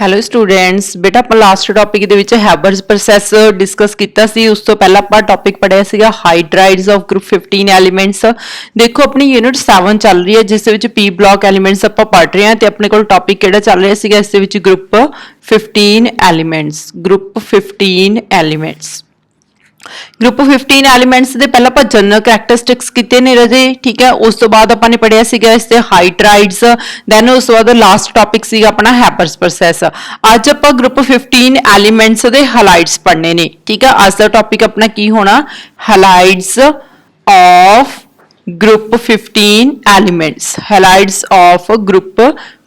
Hello students ਬੇਟਾ ਆਪਾਂ last topic ਦੇ ਵਿੱਚ ਹੈਬਰਸ ਪ੍ਰੋਸੈਸ ਡਿਸਕਸ ਕੀਤਾ ਸੀ। ਉਸ ਤੋਂ ਪਹਿਲਾਂ ਆਪਾਂ ਟੌਪਿਕ ਪੜਿਆ ਸੀਗਾ ਹਾਈਡਰਾਈਡਸ ਆਫ ਗਰੁੱਪ 15 ਐਲੀਮੈਂਟਸ। ਦੇਖੋ ਆਪਣੀ ਯੂਨਿਟ 7 ਚੱਲ ਰਹੀ ਹੈ ਜਿਸ ਦੇ ਵਿੱਚ ਪੀ ਬਲੌਕ ਐਲੀਮੈਂਟਸ ਆਪਾਂ ਪੜ ਰਹੇ ਹਾਂ ਤੇ ਆਪਣੇ ਕੋਲ ਟੌਪਿਕ ਕਿਹੜਾ ਚੱਲ ਰਿਹਾ ਸੀਗਾ ਇਸ ਦੇ ਵਿੱਚ group 15 elements. Group 15 elements group 15 elements ਦੇ ਪਹਿਲਾਂ ਆਪਾਂ ਜਨਰਲ ਕੈਰੈਕਟਰਿਸਟਿਕਸ ਕੀਤੇ ਨੇ ਰਾਜੇ, ਠੀਕ ਹੈ। ਉਸ ਤੋਂ ਬਾਅਦ ਆਪਾਂ ਨੇ ਪੜਿਆ ਸੀਗਾ ਇਸ ਤੇ ਹਾਈਡਰਾਈਡਸ, ਦੈਨ ਉਸ ਤੋਂ ਬਾਅਦ ਲਾਸਟ ਟੌਪਿਕ ਸੀਗਾ ਆਪਣਾ ਹੈਬਰਸ ਪ੍ਰੋਸੈਸ। ਅੱਜ ਆਪਾਂ ਗਰੁੱਪ 15 ਐਲੀਮੈਂਟਸ ਦੇ ਹੈਲਾਈਡਸ ਪੜਨੇ ਨੇ, ਠੀਕ ਹੈ। ਅੱਜ ਦਾ ਟੌਪਿਕ ਆਪਣਾ ਕੀ ਹੋਣਾ, ਹੈਲਾਈਡਸ of group 15 elements, halides of group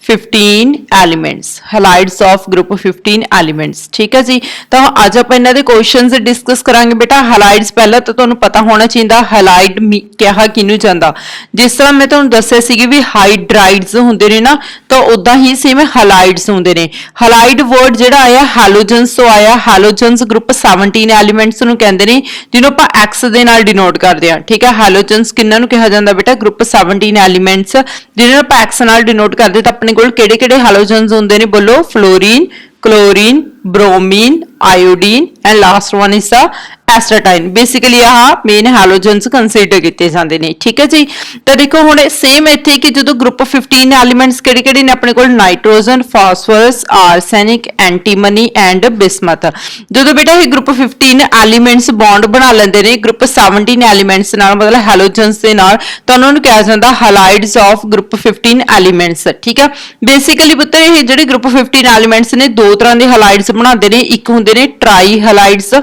15 elements, halides of group 15 elements, ठीक है जी। तो आज आप इन्हां दे क्वेश्चंस डिस्कस करांगे बेटा। हैलाइड्स पहला तो तुहानूं पता होना चाहिए हैलाइड कहा किनू जांदा। जिस तरह मैं तुहानूं दस्सिया सी भी हाइड्राइड्स हुंदे ने ना, तो उदां ही सेम हैलाइड्स हुंदे ने। हैलाइड वर्ड जिहड़ा आया हैलोजन्स तो आया, हैलोजन्स ग्रुप 17 एलीमेंट्स नूं कहंदे ने जिन्हों आपां एक्स दे नाल डिनोट करदे हां, ठीक है। हैलोजन्स किन्हां नूं कहा जांदा बेटा, ग्रुप 17 एलीमेंट्स जिन्हों आपां एक्स नाल डिनोट करदे। तां अपने कोल किहड़े-किहड़े हैलोजन्स हुंदे ने, बोलो, fluorine, chlorine, bromine, iodine and last one is the एस्टाटाइन। Basically ah main halogens consider किए जाते हैं, ठीक है जी। तो देखो हुण सेम इत्थे कि जो ग्रुप 15 एलीमेंट्स किहड़े-किहड़े ने अपने कोल, nitrogen, phosphorus, arsenic, antimony and bismuth. जो बेटा ये ग्रुप 15 एलीमेंट्स बॉन्ड बना लेंदे ने ग्रुप 17 एलीमेंट्स नाल, मतलब हैलोजन्स दे नाल, तो उन्हां नूं कहा जांदा हैलाइड्स ऑफ ग्रुप 15 एलीमेंट्स, ठीक है। बेसिकली पुत्तर ये जिहड़े ग्रुप 15 एलीमेंट्स ने दो तरह के हैलाइड्स बनाते हैं। एक हुंदे ने ट्राई हैलाइड्स,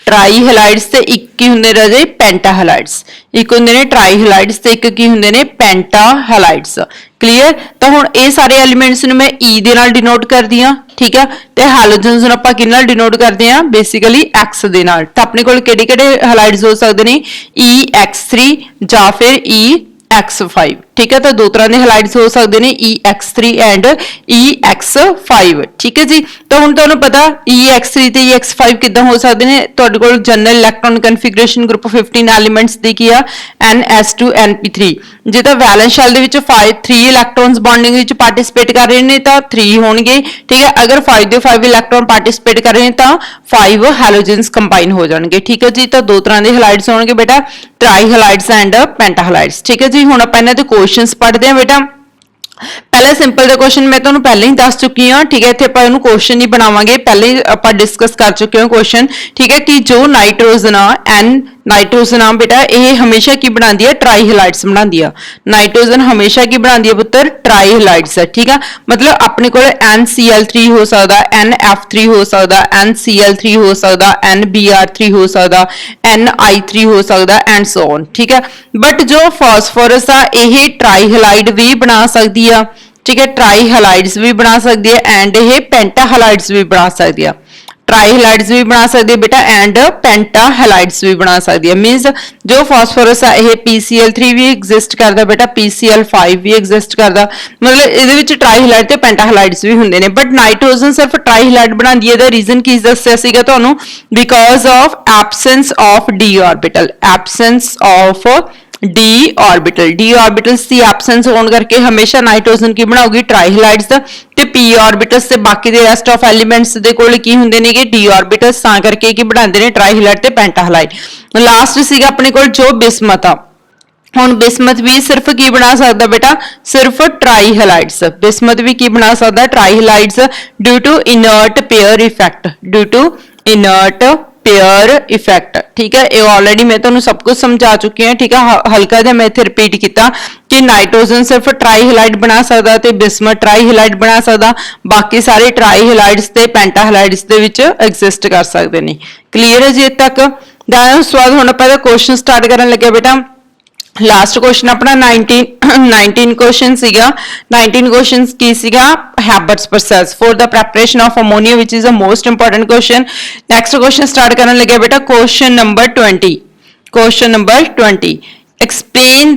ट्राई हैलाइड्स ते एक की हुंदे राजे पेंटा हैलाइड्स। एक हुंदे ने ट्राई हैलाइड्स ते एक की हुंदे ने पेंटा हैलाइड्स। क्लीयर। तो हुण ये सारे एलीमेंट्स नूं मैं ई दे नाल डिनोट करदी हां, ठीक है। ते हैलोजन्स नूं आपां किहदे नाल डिनोट करदे हां, बेसिकली एक्स दे नाल। तां अपने कोल किहड़े-किहड़े हैलाइड्स हो सकदे ने, EX3 जां फिर EX5, ठीक है। तो दो तरह के हैलाइड्स हो सकते हैं, EX3 एंड EX5, ठीक है जी। तो हुण तुहानूं पता EX3 ते EX5 किदां हो सकते हैं। तुहाडे कोल general electron configuration group 15 elements दी की आ, NS2 NP3। जे तां वैलेंस शेल दे विच 3 इलैक्ट्रॉन्स बॉन्डिंग विच पार्टिसिपेट कर रहे हैं तो 3 होणगे, ठीक है। अगर 5 दे 5 इलैक्ट्रॉन पार्टिसिपेट कर रहे हैं तो 5 हैलोजन्स कंबाइन हो जाएंगे, ठीक है जी। तो दो तरह के हैलाइड्स होणगे बेटा, try halides and penta halides, ठीक है जी। हुण आपां इन्हां दे क्वेश्चंस पढ़ते हैं बेटा। पहले सिंपल दा क्वेश्चन मैं तुहानूं पहले ही दस चुकी हां, ठीक है। इत्थे आपां इहनूं क्वेश्चन नहीं बनावांगे, पहले ही आपां डिस्कस कर चुके हां क्वेश्चन, ठीक है। कि जो नाइट्रोजन आ एन नाइट्रोजन आ बेटा ये हमेशा की बनाती है, ट्राई हैलाइड्स बनाती है। नाइट्रोजन हमेशा की बनाती है पुत्र, ट्राई हैलाइड्स, ठीक है। मतलब अपने को NCl3 हो सकता, NF3 हो सकता, NCl3 हो सकता, NBr3 हो सकता, NI3 हो सकता एंड सो ऑन, ठीक है। बट जो फास्फोरस आ यह ट्राई हैलाइड भी बना सकती है, ठीक है। ट्राई हैलाइड्स भी बना सकती है एंड ये पेंटा हैलाइड्स भी बना सकती है। ट्राई हैलाइड्स भी बना सकती है बेटा एंड पेंटा हैलाइड्स भी बना सकती है। मींस जो फास्फोरस है ये PCl3 भी एग्जिस्ट करता बेटा, PCl5 भी एग्जिस्ट करता, मतलब ਇਹਦੇ ਵਿੱਚ ट्राई हैलाइड ਤੇ पेंटा हैलाइड्स भी ਹੁੰਦੇ ਨੇ। बट नाइट्रोजन सिर्फ ट्राई हैलाइड ਬਣਾਉਂਦੀ ਹੈ। ਇਹਦਾ ਰੀਜ਼ਨ ਕੀ ਦੱਸਿਆ ਸੀਗਾ ਤੁਹਾਨੂੰ, because of absence of d orbital, absence of d orbital. d orbitals की एब्सेंस होने करके हमेशा नाइट्रोजन की बनाऊगी ट्राई हैलाइड्स ते p ऑर्बिटल्स ते बाकी दे रेस्ट ऑफ एलिमेंट्स दे कोल की हुंदे ने कि d ऑर्बिटल्स, तां करके की बनांदे ने ट्राई हैलाइड ते पेंटा हैलाइड। लास्ट सीगा अपने कोल जो बिस्मथ आ, हुण बिस्मथ भी सिर्फ की बना सकता बेटा, सिर्फ ट्राई हैलाइड्स। बिस्मथ भी की बना सकता tri halides due to inert pair effect, due to inert pair effect, ठीक है। ये ऑलरेडी मैं तुहानूं सब कुछ समझा चुकी हूं, ठीक है। हल्का जिहा मैं इत्थे रिपीट किया कि नाइट्रोजन सिर्फ ट्राई हैलाइड बना सकता ते बिस्मथ ट्राई हैलाइड बना सकता, बाकी सारे ट्राई हैलाइड्स ते पेंटा हैलाइड्स दे विच एग्जिस्ट कर सकते हैं। क्लीयर है जी इत्थे तक। दैन उस बाद हुण आपां क्वेश्चन स्टार्ट करन लगे बेटा। लास्ट क्वेश्चन अपना 19 क्वेश्चन सीगा। 19 क्वेश्चन की सीगा, Haber's process for the preparation of ammonia which is the most important question. Next question start करने लगे बेटा, question number 20। Question number 20, explain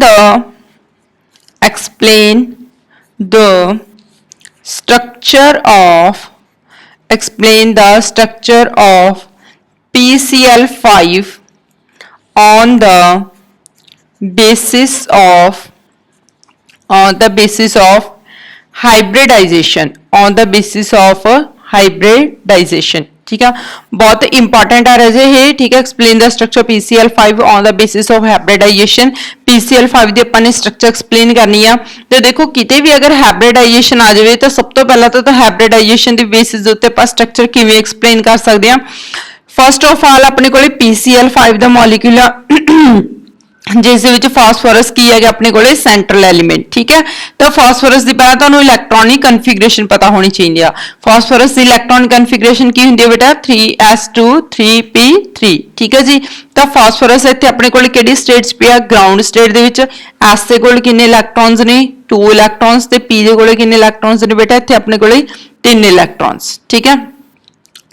the structure of PCl5 on the basis of hybridisation on the basis of hybridisation. ठीक है, बहुत important आ रहा है। ठीक है, explain the structure PCl5 on the basis of hybridisation. PCl5 ਦੀ ਆਪਾਂ ਨੇ स्ट्रक्चर एक्सप्लेन करनी ਆ। ਤੇ ਦੇਖੋ ਕਿਤੇ ਵੀ ਅਗਰ ਹਾਈਬ੍ਰਿਡਾਈਜੇਸ਼ਨ ਆ ਜਾਵੇ ਤਾਂ ਸਭ ਤੋਂ ਪਹਿਲਾਂ ਤਾਂ ਹਾਈਬ੍ਰਿਡਾਈਜੇਸ਼ਨ ਦੀ ਬੇਸਿਸ ਦੇ ਉੱਤੇ ਆਪਾਂ ਸਟਰਕਚਰ ਕਿਵੇਂ ਐਕਸਪਲੇਨ ਕਰ ਸਕਦੇ ਆ। ਫਸਟ ਆਫ ਆਲ ਆਪਣੇ ਕੋਲੇ PCl5 ਦਾ ਮੋਲੀਕਿਊਲ ਆ ਜਿਸ ਦੇ ਵਿੱਚ ਫਾਸਫੋਰਸ ਕੀ ਹੈਗਾ ਆਪਣੇ ਕੋਲੇ ਸੈਂਟਰਲ ਐਲੀਮੈਂਟ। ਠੀਕ ਹੈ, ਤਾਂ ਫਾਸਫੋਰਸ ਦੀ ਪਹਿਲਾਂ ਤੁਹਾਨੂੰ ਇਲੈਕਟ੍ਰੋਨਿਕ ਕਨਫੀਗਰੇਸ਼ਨ ਪਤਾ ਹੋਣੀ ਚਾਹੀਦੀ ਆ। ਫਾਸਫੋਰਸ ਦੀ ਇਲੈਕਟ੍ਰੋਨਿਕ ਕਨਫੀਗਰੇਸ਼ਨ ਕੀ ਹੁੰਦੀ ਹੈ ਬੇਟਾ 3s2 3p3। ਠੀਕ ਹੈ ਜੀ, ਤਾਂ ਫਾਸਫੋਰਸ ਇੱਥੇ ਆਪਣੇ ਕੋਲੇ ਕਿਹੜੀ ਸਟੇਟ 'ਚ ਪਿਆ ਗਰਾਊਂਡ ਸਟੇਟ ਦੇ ਵਿੱਚ। s ਦੇ ਕੋਲ ਕਿੰਨੇ ਇਲੈਕਟ੍ਰੋਨਸ ਨੇ 2 ਇਲੈਕਟ੍ਰੋਨਸ ਤੇ p ਦੇ ਕੋਲੇ ਕਿੰਨੇ ਇਲੈਕਟ੍ਰੋਨਸ ਨੇ ਬੇਟਾ ਇੱਥੇ ਆਪਣੇ ਕੋਲੇ 3 ਇਲੈਕਟ੍ਰੋਨਸ। ਠੀਕ ਹੈ,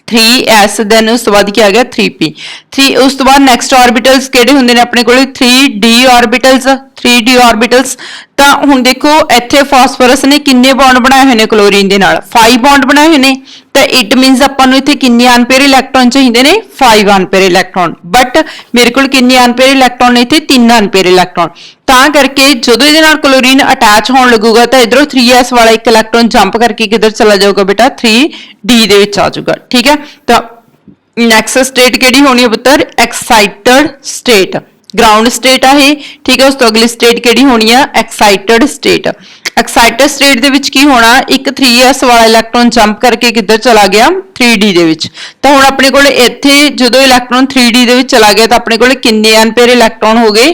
3s then ਉਸ ਤੋਂ ਬਾਅਦ ਕੀ ਆ ਗਿਆ 3p 3 ਉਸ ਤੋਂ ਬਾਅਦ ਨੈਕਸਟ ਆਰਬਿਟਲਸ ਕਿਹੜੇ ਹੁੰਦੇ ਨੇ ਆਪਣੇ ਕੋਲੇ 3d ਆਰਬਿਟਲਸ 3d ਆਰਬਿਟਲਸ। ਤਾਂ ਹੁਣ ਦੇਖੋ ਇੱਥੇ ਫਾਸਫੋਰਸ ਨੇ ਕਿੰਨੇ ਬੌਂਡ ਬਣਾਏ ਹੋਏ ਨੇ ਕਲੋਰੀਨ ਦੇ ਨਾਲ 5 ਬੌਂਡ ਬਣਾਏ ਹੋਏ ਨੇ। ਤਾਂ ਇਟ ਮੀਨਸ ਆਪਾਂ ਨੂੰ ਇੱਥੇ ਕਿੰਨੇ ਅਨਪੇਅਰ ਇਲੈਕਟ੍ਰੋਨ ਚਾਹੀਦੇ ਨੇ 5 ਅਨਪੇਅਰ ਇਲੈਕਟ੍ਰੋਨ। ਬਟ ਮੇਰੇ ਕੋਲ ਕਿੰਨੇ ਅਨਪੇਅਰ ਇਲੈਕਟ੍ਰੋਨ ਨੇ ਇੱਥੇ 3 ਅਨਪੇਅਰ ਇਲੈਕਟ੍ਰੋਨ। ਤਾਂ ਕਰਕੇ ਜਦੋਂ ਇਹਦੇ ਨਾਲ ਕਲੋਰੀਨ ਅਟੈਚ ਹੋਣ ਲੱਗੂਗਾ ਤਾਂ ਇਧਰੋਂ 3s ਵਾਲਾ ਇੱਕ ਇਲੈਕਟ੍ਰੋਨ ਜੰਪ ਕਰਕੇ ਕਿੱਧਰ ਚਲਾ ਜਾਊਗਾ ਬੇਟਾ 3d ਦੇ ਵਿੱਚ ਆ ਜਾਊਗਾ। ਠੀਕ ਹੈ, ਤਾਂ ਨੈਕਸਟ ਸਟੇਟ ਕਿਹੜੀ ਹੋਣੀ ਹੈ ਪੁੱਤਰ ਐਕਸਾਈਟਡ ਸਟੇਟ। ग्राउंड स्टेट है। ठीक है, उस तो अगली स्टेट केड़ी होनी है एक्साइटेड स्टेट। एक्साइटेड स्टेट दे विच की होना एक 3s वाला इलैक्ट्रॉन जंप करके किधर चला गया 3d दे विच। तो हुण अपने कोले इत्थे जदों इलैक्ट्रॉन 3d दे विच चला गया तो अपने कोले किन्ने अनपेयर इलैक्ट्रॉन हो गए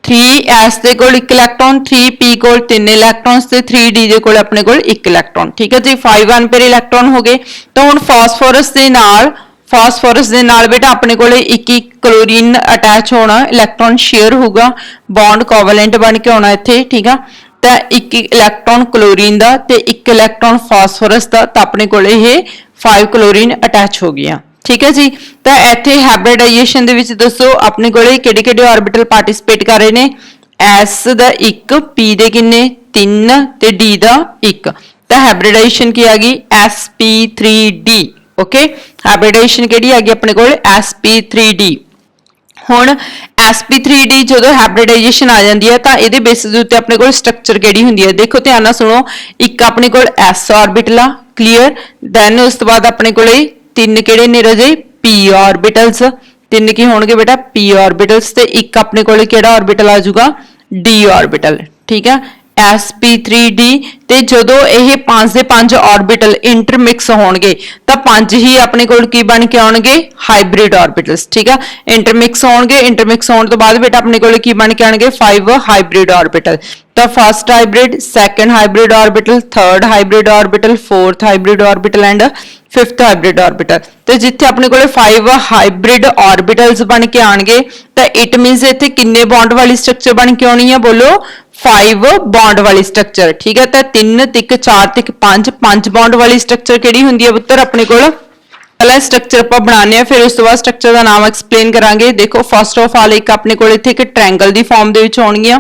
3s दे कोल 1 इलैक्ट्रॉन 3p कोल 3 इलैक्ट्रॉन्स ते 3d दे कोल अपने कोल 1 इलैक्ट्रॉन। ठीक है जी, 5 अनपेयर इलैक्ट्रॉन हो गए। तो हुण फास्फोरस दे नाल बेटा अपने कोले एक क्लोरीन अटैच होना इलैक्ट्रॉन शेयर होगा बॉन्ड कोवलेंट बन के होना इत्थे। ठीक है, तो एक इलैक्ट्रॉन क्लोरीन दा ते 1 इलैक्ट्रॉन फास्फोरस दा तो अपने कोले ये 5 क्लोरीन अटैच हो गया। ठीक है जी, तो इत्थे हाइब्रिडाइजेशन दे विच दसो अपने कोले किहड़े-किहड़े ऑर्बिटल पार्टिसिपेट कर रहे ने s दा 1 p दे किन्ने 3 ते d दा 1। तो हाइब्रिडाइजेशन की आ गई sp3d। ओके, हाइब्रिडाइजेशन केड़ी आ गई अपने कोल sp3d। हुण sp3d जदों हाइब्रिडाइजेशन आ जाती है तो ये बेसिस उत्ते अपने कोल स्ट्रक्चर केड़ी हुंदी है देखो ध्यान नाल सुनो। एक अपने कोल s ऑर्बिटल आ क्लीयर, दैन उस तो बाद अपने कोले 3 केड़े ने रजे p ऑर्बिटल्स 3 की होणगे बेटा p ऑर्बिटल्स ते एक अपने कोले केड़ा ऑर्बिटल आ जाऊगा d ऑर्बिटल। ठीक है, sp3d ते जदों यह 5 दे 5 ऑर्बिटल इंटरमिक्स होणगे तो 5 ही अपने कोल की बन के आउणगे हाइब्रिड ऑर्बिटल्स। ठीक है, इंटरमिक्स होणगे, इंटरमिक्स होने तो बाद बेटा अपने कोल की बन के आउणगे 5 हाइब्रिड ऑर्बिटल। तो first hybrid, second hybrid orbital, third hybrid orbital, fourth hybrid orbital and fifth hybrid orbital. तो जिथे अपने कोले 5 हाइब्रिड ऑर्बिटल्स बन के आउणगे तो इट मीनस इत्थे किन्ने बॉन्ड वाली स्ट्रक्चर बन के आउणी है बोलो 5 बॉन्ड वाली स्ट्रक्चर। ठीक है, तो 3 ते 4 ते 5 बॉन्ड वाली स्ट्रक्चर केड़ी हुंदी है पुत्तर अपने कोल पहला स्ट्रक्चर आप बनाने फिर उस तो बाद स्ट्रक्चर का नाम एक्सप्लेन करांगे। देखो फर्स्ट ऑफ ऑल एक अपने कोल इत्थे एक ट्रायंगल दी फॉर्म दे विच होणगीਆਂ।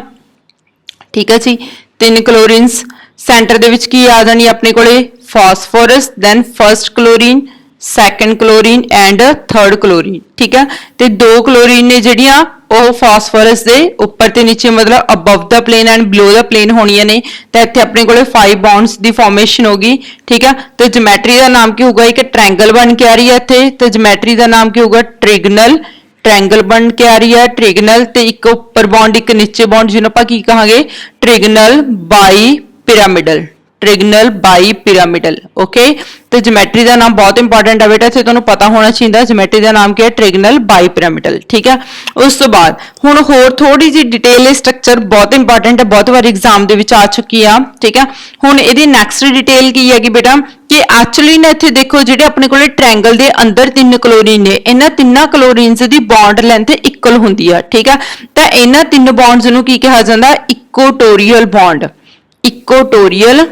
ठीक है जी, 3 क्लोरीन्स सेंटर दे विच की आ जानी अपने कोले phosphorus then first chlorine second chlorine and third chlorine. ठीक है, तो 2 क्लोरीन ने जिहड़ियां ਉਹ फास्फोरस ਦੇ ਉੱਪਰ ਤੇ ਨੀਚੇ मतलब above the plane and below the plane होणीਆਂ ने। तो ਇੱਥੇ ਆਪਣੇ ਕੋਲੇ 5 बॉन्ड्स ਦੀ ਫਾਰਮੇਸ਼ਨ होगी। ठीक है, तो ज्योमेट्री ਦਾ ਨਾਮ ਕੀ ਹੋਊਗਾ ਇੱਕ ट्रायंगल बन के आ रही है ਇੱਥੇ तो ज्योमेट्री ਦਾ ਨਾਮ ਕੀ ਹੋਊਗਾ ट्रिगनल ट्रायंगल बन के आ रही है ट्रिगनल ਤੇ ਇੱਕ ਉੱਪਰ बॉन्ड ਇੱਕ ਨੀਚੇ बॉन्ड ਜਿਹਨੂੰ ਆਪਾਂ ਕੀ ਕਹਾਂਗੇ trigonal bipyramidal. Trigonal bipyramidal. Okay, तो ज्योमेट्री का नाम बहुत इंपॉर्टेंट है बेटा इत्थे तुहानूं पता होना चाहिए ज्योमेट्री का नाम क्या है ट्रिगनल बाई पिरामिडल। ठीक है, उस तो बाद हुण होर थोड़ी जी डिटेल स्ट्रक्चर बहुत इंपॉर्टेंट है बहुत बार एग्जाम दे विच आ चुकी है। ठीक है, हुण इहदी नैक्सट डिटेल की है कि बेटा कि एक्चुअली ना इत्थे देखो जिहड़े अपने कोले ट्रायंगल दे अंदर 3 क्लोरीन ने इन्हां 3 क्लोरीन्स दी बॉन्ड लेंथ इक्वल हुंदी है। ठीक है, तो इन्हां 3 बॉन्ड्स नूं की कहा जांदा इक्वेटोरियल बॉन्ड इक्वेटोरियल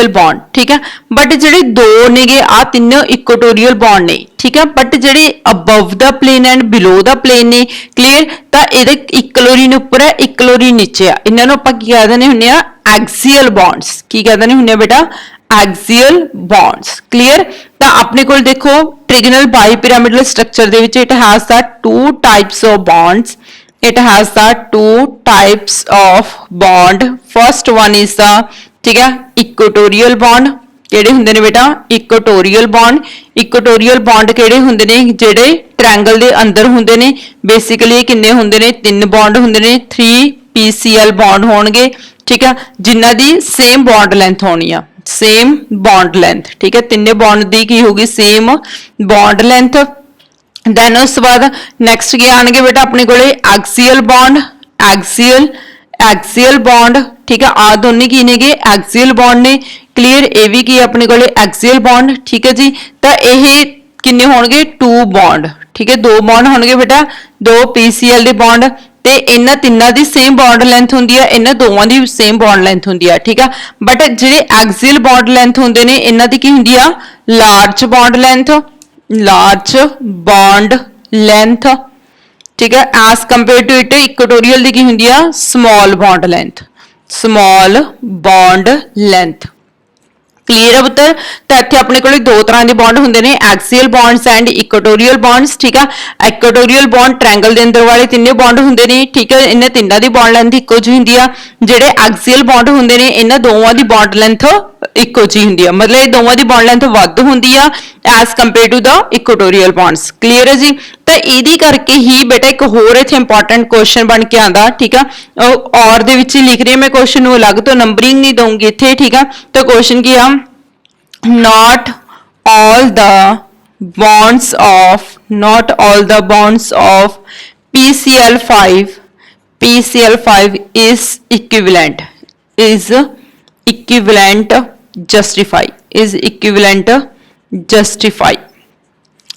बॉन्ड। ठीक है, बट जिहड़े 2 नेगे आ 3 इक्वेटोरियल बॉन्ड ने। ठीक है, बट जिहड़े above the plane and below the plane ने क्लीयर तो इहदे एक क्लोरीन उपर है एक क्लोरीन नीचे आ इन्हां नूं आपां की कह दिंदे हुंदे आ एक्सियल बॉन्ड्स। की कह दिंदे हुंदे बेटा एक्सियल बॉन्ड्स। क्लीयर, तो अपने कोल देखो ट्रिगनल बाई पिरामिडल स्ट्रक्चर दे विच it has the 2 types of bonds it has the two types of bond. First one is the ठीक है equatorial bond. ਕਿਹੜੇ ਹੁੰਦੇ ਨੇ ਬੇਟਾ ਇਕੁਆਟੋਰੀਅਲ ਬੌਂਡ ਇਕੁਆਟੋਰੀਅਲ ਬੌਂਡ ਕਿਹੜੇ ਹੁੰਦੇ ਨੇ ਜਿਹੜੇ ਟ੍ਰਾਇੰਗਲ ਦੇ ਅੰਦਰ ਹੁੰਦੇ ਨੇ ਬੇਸਿਕਲੀ ਇਹ ਕਿੰਨੇ ਹੁੰਦੇ ਨੇ ਤਿੰਨ ਬੌਂਡ ਹੁੰਦੇ ਨੇ 3 PCl ਬੌਂਡ ਹੋਣਗੇ ਠੀਕ ਆ ਜਿਨ੍ਹਾਂ ਦੀ ਸੇਮ ਬੌਂਡ ਲੈਂਥ ਹੋਣੀ ਆ ਸੇਮ ਬੌਂਡ ਲੈਂਥ ਠੀਕ ਹੈ ਤਿੰਨੇ ਬੌਂਡ ਦੀ ਕੀ ਹੋਊਗੀ ਸੇਮ ਬੌਂਡ ਲੈਂਥ ਦੈਨ ਉਸ ਤੋਂ ਬਾਅਦ ਨੈਕਸਟ ਕੀ ਆਣਗੇ ਬੇਟਾ ਆਪਣੇ ਕੋਲੇ ਐਕਸੀਅਲ ਬੌਂਡ ਐਕਸੀਅਲ ਬੌਂਡ ਠੀਕ ਹੈ ਆ ਦੋਨੇ ਕੀ ਨੇਗੇ ਐਕਸੀਅਲ ਬੌਂਡ ਨੇ ਕਲੀਅਰ ਇਹ ਵੀ ਕੀ ਆਪਣੇ ਕੋਲੇ ਐਕਸੀਅਲ ਬੌਂਡ ਠੀਕ ਹੈ ਜੀ ਤਾਂ ਇਹ ਕਿੰਨੇ ਹੋਣਗੇ 2 ਬੌਂਡ ਠੀਕ ਹੈ 2 ਬੌਂਡ ਹੋਣਗੇ ਬੇਟਾ 2 PCl ਦੇ ਬੌਂਡ ਤੇ ਇਹਨਾਂ ਤਿੰਨਾਂ ਦੀ ਸੇਮ ਬੌਂਡ ਲੈਂਥ ਹੁੰਦੀ ਆ ਇਹਨਾਂ ਦੋਵਾਂ ਦੀ ਸੇਮ ਬੌਂਡ ਲੈਂਥ ਹੁੰਦੀ ਆ ਠੀਕ ਆ ਬਟ ਜਿਹੜੇ ਐਕਸੀਅਲ ਬੌਂਡ ਲੈਂਥ ਹੁੰਦੇ ਨੇ ਇਹਨਾਂ ਦੀ ਕੀ ਹੁੰਦੀ ਆ ਲਾਰਜ ਬੌਂਡ ਲੈਂਥ ਠੀਕ ਹੈ as compare to it equatorial ਦੀ ਕੀ ਹੁੰਦੀ ਆ ਸਮਾਲ ਬੌਂਡ ਲੈਂਥ ਕਲੀਅਰ ਹੈ ਪੁੱਤਰ ਤਾਂ ਇੱਥੇ ਆਪਣੇ ਕੋਲੇ ਦੋ ਤਰ੍ਹਾਂ ਦੇ ਬੌਂਡ ਹੁੰਦੇ ਨੇ axial bonds and equatorial bonds ਠੀਕ ਆ ਇਕੁਆਟੋਰੀਅਲ ਬੌਂਡ ਟ੍ਰਾਇੰਗਲ ਦੇ ਅੰਦਰ ਵਾਲੇ ਤਿੰਨੇ ਬੌਂਡ ਹੁੰਦੇ ਨੇ ਠੀਕ ਹੈ ਇਹਨਾਂ ਤਿੰਨਾਂ ਦੀ ਬੌਂਡ ਲੈਂਥ ਇੱਕੋ ਜਿਹੀ ਹੁੰਦੀ ਆ ਜਿਹੜੇ ਐਕਸੀਅਲ ਬੌਂਡ ਹੁੰਦੇ ਨੇ ਇਹਨਾਂ ਦੋਵਾਂ ਦੀ ਬੌਂਡ ਲੈਂਥ ਇੱਕੋ ਜਿਹੀ ਹੁੰਦੀ ਆ ਮਤਲਬ ਇਹ ਦੋਵਾਂ ਦੀ ਬੌਂਡ ਲੈਂਥ ਵੱਧ ਹੁੰਦੀ ਆ ਐਸ ਕੰਪੇਅਰ ਟੂ ਦਾ ਇਕੁਆਟੋਰੀਅਲ ਬੌਂਡਸ ਕਲੀਅਰ ਹੈ ਜੀ ਤਾਂ ਇਹਦੀ ਕਰਕੇ ਹੀ ਬੇਟਾ ਇੱਕ ਹੋਰ ਇੱਥੇ ਇੰਪੋਰਟੈਂਟ ਕੁਐਸਚਨ ਬਣ ਕੇ ਆਂਦਾ ਠੀਕ ਆ ਔਰ ਦੇ ਵਿੱਚ ਹੀ ਲਿਖ ਰਹੀ ਮੈਂ ਕੁਐਸਚਨ ਨੂੰ ਅਲੱਗ ਤੋਂ ਨੰਬਰਿੰਗ ਨਹੀਂ ਦਊਂਗੀ ਇੱਥੇ ਠੀਕ ਆ ਤਾਂ ਕੁਐਸਚਨ ਕੀ ਆ not all the bonds of PCl5 is equivalent justify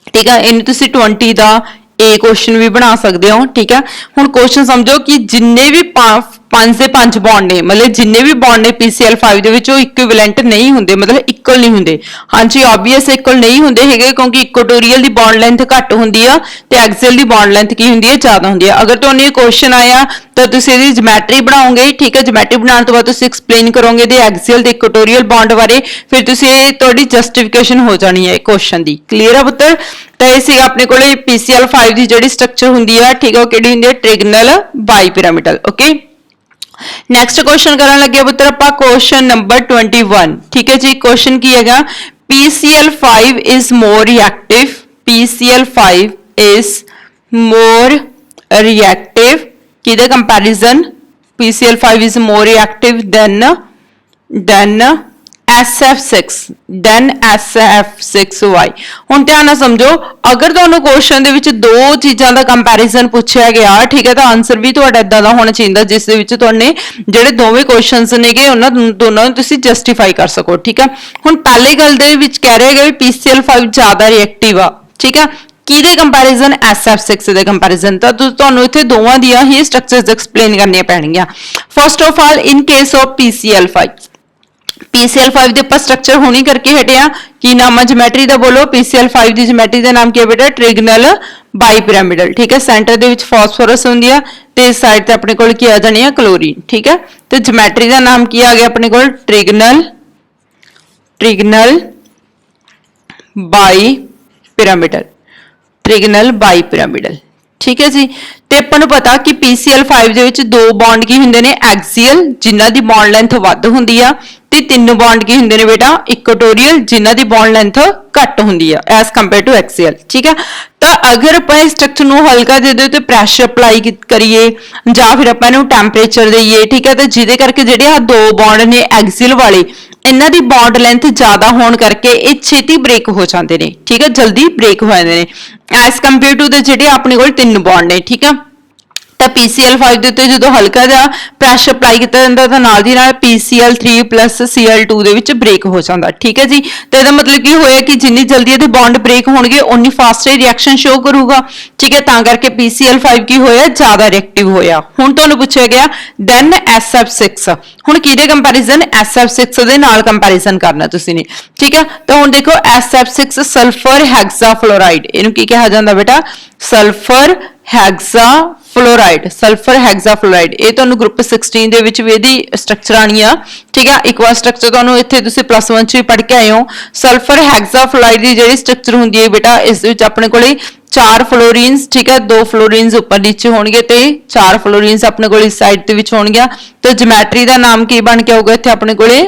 ਠੀਕ ਹੈ ਇਹਨੂੰ ਤੁਸੀਂ 20 ਦਾ A क्वेश्चन भी बना सकते हो ठीक है हुण क्वेश्चन समझो कि जिन्ने भी 5 ਦੇ 5 बॉन्ड ने मतलब जिन्ने भी बॉन्ड ने PCl5 ਦੇ ਵਿੱਚ ਉਹ ਇਕੁਇਵਲੈਂਟ ਨਹੀਂ ਹੁੰਦੇ ਮਤਲਬ ਇਕੁਅਲ ਨਹੀਂ ਹੁੰਦੇ ਹਾਂਜੀ ਆਬਵੀਅਸ ਇਕੁਅਲ ਨਹੀਂ ਹੁੰਦੇ ਹੈਗੇ ਕਿਉਂਕਿ ਇਕੁਆਟੋਰੀਅਲ ਦੀ ਬੌਂਡ ਲੈਂਥ ਘੱਟ ਹੁੰਦੀ ਆ ਤੇ ਐਕਸੀਅਲ ਦੀ ਬੌਂਡ ਲੈਂਥ ਕੀ ਹੁੰਦੀ ਹੈ ਜ਼ਿਆਦਾ ਹੁੰਦੀ ਆ ਅਗਰ ਤੁਹਾਨੂੰ ਇਹ ਕੁਐਸਚਨ ਆਇਆ ਤਾਂ ਤੁਸੀਂ ਇਹਦੀ ਜਿਓਮੈਟਰੀ ਬਣਾਓਗੇ ਠੀਕ ਹੈ ਜਿਓਮੈਟਰੀ ਬਣਾਉਣ ਤੋਂ ਬਾਅਦ ਤੁਸੀਂ ਐਕਸਪਲੇਨ ਕਰੋਗੇ ਦੇ ਐਕਸੀਅਲ ਤੇ ਇਕੁਆਟੋਰੀਅਲ ਬੌਂਡ ਬਾਰੇ ਫਿਰ ਤੁਸੀਂ ਤੁਹਾਡੀ ਜਸਟੀਫਿਕੇਸ਼ਨ ਹੋ ਜਾਣੀ ਹੈ ਕੁਐਸਚਨ ਦੀ ਕਲੀਅਰ ਆ ਪੁੱਤਰ ਤਾਂ ਇਹ ਸੀਗਾ ਆਪਣੇ ਕੋਲੇ PCl5 ਦੀ ਜਿਹੜੀ ਸਟਰਕਚਰ ਹੁੰਦੀ ਆ ਠੀਕ ਹੈ ਉਹ ਕਿਹੜੀ ਹੁੰਦੀ ਹੈ ਟ੍ਰਿਗਨਲ ਬਾਈਪਿਰਾਮਿਡਲ ਓਕੇ ਨੈਕਸਟ ਕੁਐਸਚਨ ਕਰਨ ਲੱਗੇ ਪੁੱਤਰ ਆਪਾਂ ਕੁਐਸਚਨ ਨੰਬਰ 21 ਠੀਕ ਹੈ ਜੀ ਕੁਐਸਚਨ ਕੀ ਹੈਗਾ PCl5 is more reactive ਕਿਹਦੇ comparison PCl5 is more reactive than SF6Y ਹੁਣ ਧਿਆਨ ਨਾਲ ਸਮਝੋ ਅਗਰ ਤੁਹਾਨੂੰ ਕੁਐਸਚਨ ਦੇ ਵਿੱਚ ਦੋ ਚੀਜ਼ਾਂ ਦਾ ਕੰਪੈਰੀਜ਼ਨ ਪੁੱਛਿਆ ਗਿਆ ਠੀਕ ਹੈ ਤਾਂ ਆਨਸਰ ਵੀ ਤੁਹਾਡਾ ਇਦਾਂ ਦਾ ਹੋਣਾ ਚਾਹੀਦਾ ਜਿਸ ਦੇ ਵਿੱਚ ਤੁਹਾਡੇ ਜਿਹੜੇ ਦੋਵੇਂ ਕੁਐਸਚਨਸ ਨੇਗੇ ਉਹਨਾਂ ਦੋਨਾਂ ਨੂੰ ਤੁਸੀਂ ਜਸਟੀਫਾਈ ਕਰ ਸਕੋ ਠੀਕ ਹੈ ਹੁਣ ਪਹਿਲੀ ਗੱਲ ਦੇ ਵਿੱਚ ਕਹਿ ਰਹੇ ਹੈਗੇ ਵੀ PCl5 ਜ਼ਿਆਦਾ ਰਿਐਕਟਿਵ ਆ ਠੀਕ ਹੈ ਕਿਹਦੇ ਕੰਪੈਰੀਜ਼ਨ SF6 ਦੇ ਕੰਪੈਰੀਜ਼ਨ ਤਾਂ ਤੁਹਾਨੂੰ ਇੱਥੇ ਦੋਵਾਂ ਦੀਆਂ ਹੀ ਸਟਰਕਚਰਸ ਐਕਸਪਲੇਨ ਕਰਨੀਆਂ ਪੈਣਗੀਆਂ first of all in case of PCl5 ਦੇ ਆਪਾਂ ਸਟਰਕਚਰ ਹੋਣੀ ਕਰਕੇ ਹਟਿਆ ਕੀ ਨਾਮ ਹੈ ਜਿਓਮੈਟਰੀ ਦਾ ਬੋਲੋ PCl5 ਦੀ ਜਿਓਮੈਟਰੀ ਦਾ ਨਾਮ ਕੀ ਹੈ ਬੇਟਾ ਟ੍ਰਿਗਨਲ ਬਾਈਪਿਰਾਮਿਡਲ ਠੀਕ ਹੈ ਸੈਂਟਰ ਦੇ ਵਿੱਚ ਫਾਸਫੋਰਸ ਹੁੰਦੀ ਆ ਤੇ ਇਸ ਸਾਈਡ ਤੇ ਆਪਣੇ ਕੋਲ ਕੀ ਆ ਜਾਣੀ ਆ ਕਲੋਰੀਨ ਠੀਕ ਹੈ ਤੇ ਜਿਓਮੈਟਰੀ ਦਾ ਨਾਮ ਕੀ ਆ ਗਿਆ ਆਪਣੇ ਕੋਲ ਟ੍ਰਿਗਨਲ ਬਾਈਪਿਰਾਮਿਡਲ ਠੀਕ ਹੈ ਜੀ ਤੇ ਆਪਾਂ ਨੂੰ ਪਤਾ ਕਿ PCl5 ਦੇ ਵਿੱਚ ਦੋ ਬੌਂਡ ਕੀ ਹੁੰਦੇ ਨੇ ਐਕਸੀਅਲ ਜਿਨ੍ਹਾਂ ਦੀ ਬੌਂਡ ਲੈਂਥ ਵੱਧ ਹੁੰਦੀ ਆ ਤੇ ਤਿੰਨ ਬੌਂਡ ਕੀ ਹੁੰਦੇ ਨੇ ਬੇਟਾ ਇਕੁਆਟੋਰੀਅਲ ਜਿਨ੍ਹਾਂ ਦੀ ਬੌਂਡ ਲੈਂਥ ਘੱਟ ਹੁੰਦੀ ਆ ਐਸ ਕੰਪੇਅਰ ਟੂ ਐਕਸੀਅਲ ਠੀਕ ਆ ਤਾਂ ਅਗਰ ਆਪਾਂ ਇਸ ਸਟਰਕਚਰ ਨੂੰ ਹਲਕਾ ਦੇ ਦਿਓ ਤੇ ਪ੍ਰੈਸ਼ਰ ਅਪਲਾਈ ਕਰੀਏ ਜਾਂ ਫਿਰ ਆਪਾਂ ਇਹਨੂੰ ਟੈਂਪਰੇਚਰ ਦੇਈਏ ਠੀਕ ਆ ਤਾਂ ਜਿਹਦੇ ਕਰਕੇ ਜਿਹੜੇ ਆ ਦੋ ਬੌਂਡ ਨੇ ਐਕਸੀਅਲ ਵਾਲੇ ਇਹਨਾਂ ਦੀ ਬੌਂਡ ਲੈਂਥ ਜ਼ਿਆਦਾ ਹੋਣ ਕਰਕੇ ਇਹ ਛੇਤੀ ਬ੍ਰੇਕ ਹੋ ਜਾਂਦੇ ਨੇ ਠੀਕ ਆ ਜਲਦੀ ਬ੍ਰੇਕ ਹੋ ਜਾਂਦੇ ਨੇ ਐਸ ਕੰਪੇਅਰ ਟੂ ਦੇ ਜਿਹੜੇ ਆਪਣੇ ਕੋਲ ਤਿੰਨ ਬੌਂਡ ਨੇ ਠੀਕ ਆ ਤਾਂ PCl5 ਦੇ ਉੱਤੇ ਜਦੋਂ ਹਲਕਾ ਜਿਹਾ ਪ੍ਰੈਸ਼ਰ ਅਪਲਾਈ ਕੀਤਾ ਜਾਂਦਾ ਤਾਂ ਨਾਲ ਦੀ ਨਾਲ PCl3 Cl2 ਦੇ ਵਿੱਚ ਬ੍ਰੇਕ ਹੋ ਜਾਂਦਾ ਠੀਕ ਹੈ ਜੀ ਤੇ ਇਹਦਾ ਮਤਲਬ ਕੀ ਹੋਇਆ ਕਿ ਜਿੰਨੀ ਜਲਦੀ ਇਹਦੇ ਬੌਂਡ ਬ੍ਰੇਕ ਹੋਣਗੇ ਉਨੀ ਫਾਸਟਰ ਰਿਐਕਸ਼ਨ ਸ਼ੋ ਕਰੂਗਾ ਠੀਕ ਹੈ ਤਾਂ ਕਰਕੇ PCl5 ਕੀ ਹੋਇਆ ਜ਼ਿਆਦਾ ਰਿਐਕਟਿਵ ਹੋਇਆ ਹੁਣ ਤੁਹਾਨੂੰ ਪੁੱਛਿਆ ਗਿਆ ਦੈਨ SF6 ਹੁਣ ਕਿਹਦੇ ਕੰਪੈਰੀਜ਼ਨ SF6 ਦੇ ਨਾਲ ਕੰਪੈਰੀਜ਼ਨ ਕਰਨਾ ਤੁਸੀਂ ਨੇ ਠੀਕ ਹੈ ਤਾਂ ਹੁਣ ਦੇਖੋ SF6 ਸਲਫਰ ਹੈਕਸਾਫਲੋਰਾਈਡ ਇਹਨੂੰ ਕੀ ਕਿਹਾ ਜਾਂਦਾ ਬੇਟਾ ਸਲਫਰ ਹੈਗਜ਼ਾ ਫਲੋਰਾइड सल्फर ਹੈਗਜ਼ਾ ਫਲੋਰਾइड ਇਹ ਤੁਹਾਨੂੰ ਗਰੁੱਪ 16 ਦੇ ਵਿੱਚ ਵੀ ਇਹਦੀ ਸਟਰਕਚਰ ਆਣੀ ਆ ਠੀਕ ਆ ਇੱਕ ਵਾਰ ਸਟਰਕਚਰ ਤੁਹਾਨੂੰ ਇੱਥੇ ਤੁਸੀਂ ਪਲੱਸ 1 ਚ ਵੀ ਪੜ੍ਹ ਕੇ ਆਏ ਹੋ ਸल्फर ਹੈਗਜ਼ਾ ਫਲੋਰਾइड ਦੀ ਜਿਹੜੀ ਸਟਰਕਚਰ ਹੁੰਦੀ ਹੈ ਬੇਟਾ ਇਸ ਦੇ ਵਿੱਚ ਆਪਣੇ ਕੋਲੇ 4 ਫਲੋਰੀਨਸ ਠੀਕ ਹੈ 2 ਫਲੋਰੀਨਸ ਉੱਪਰ ਨੀਚੇ ਹੋਣਗੇ ਤੇ 4 ਫਲੋਰੀਨਸ ਆਪਣੇ ਕੋਲੇ ਇਸ ਸਾਈਡ ਤੇ ਵਿੱਚ ਹੋਣਗੀਆਂ ਤੇ ਜਿਓਮੈਟਰੀ ਦਾ ਨਾਮ ਕੀ ਬਣ ਕੇ ਆਊਗਾ ਇੱਥੇ ਆਪਣੇ ਕੋਲੇ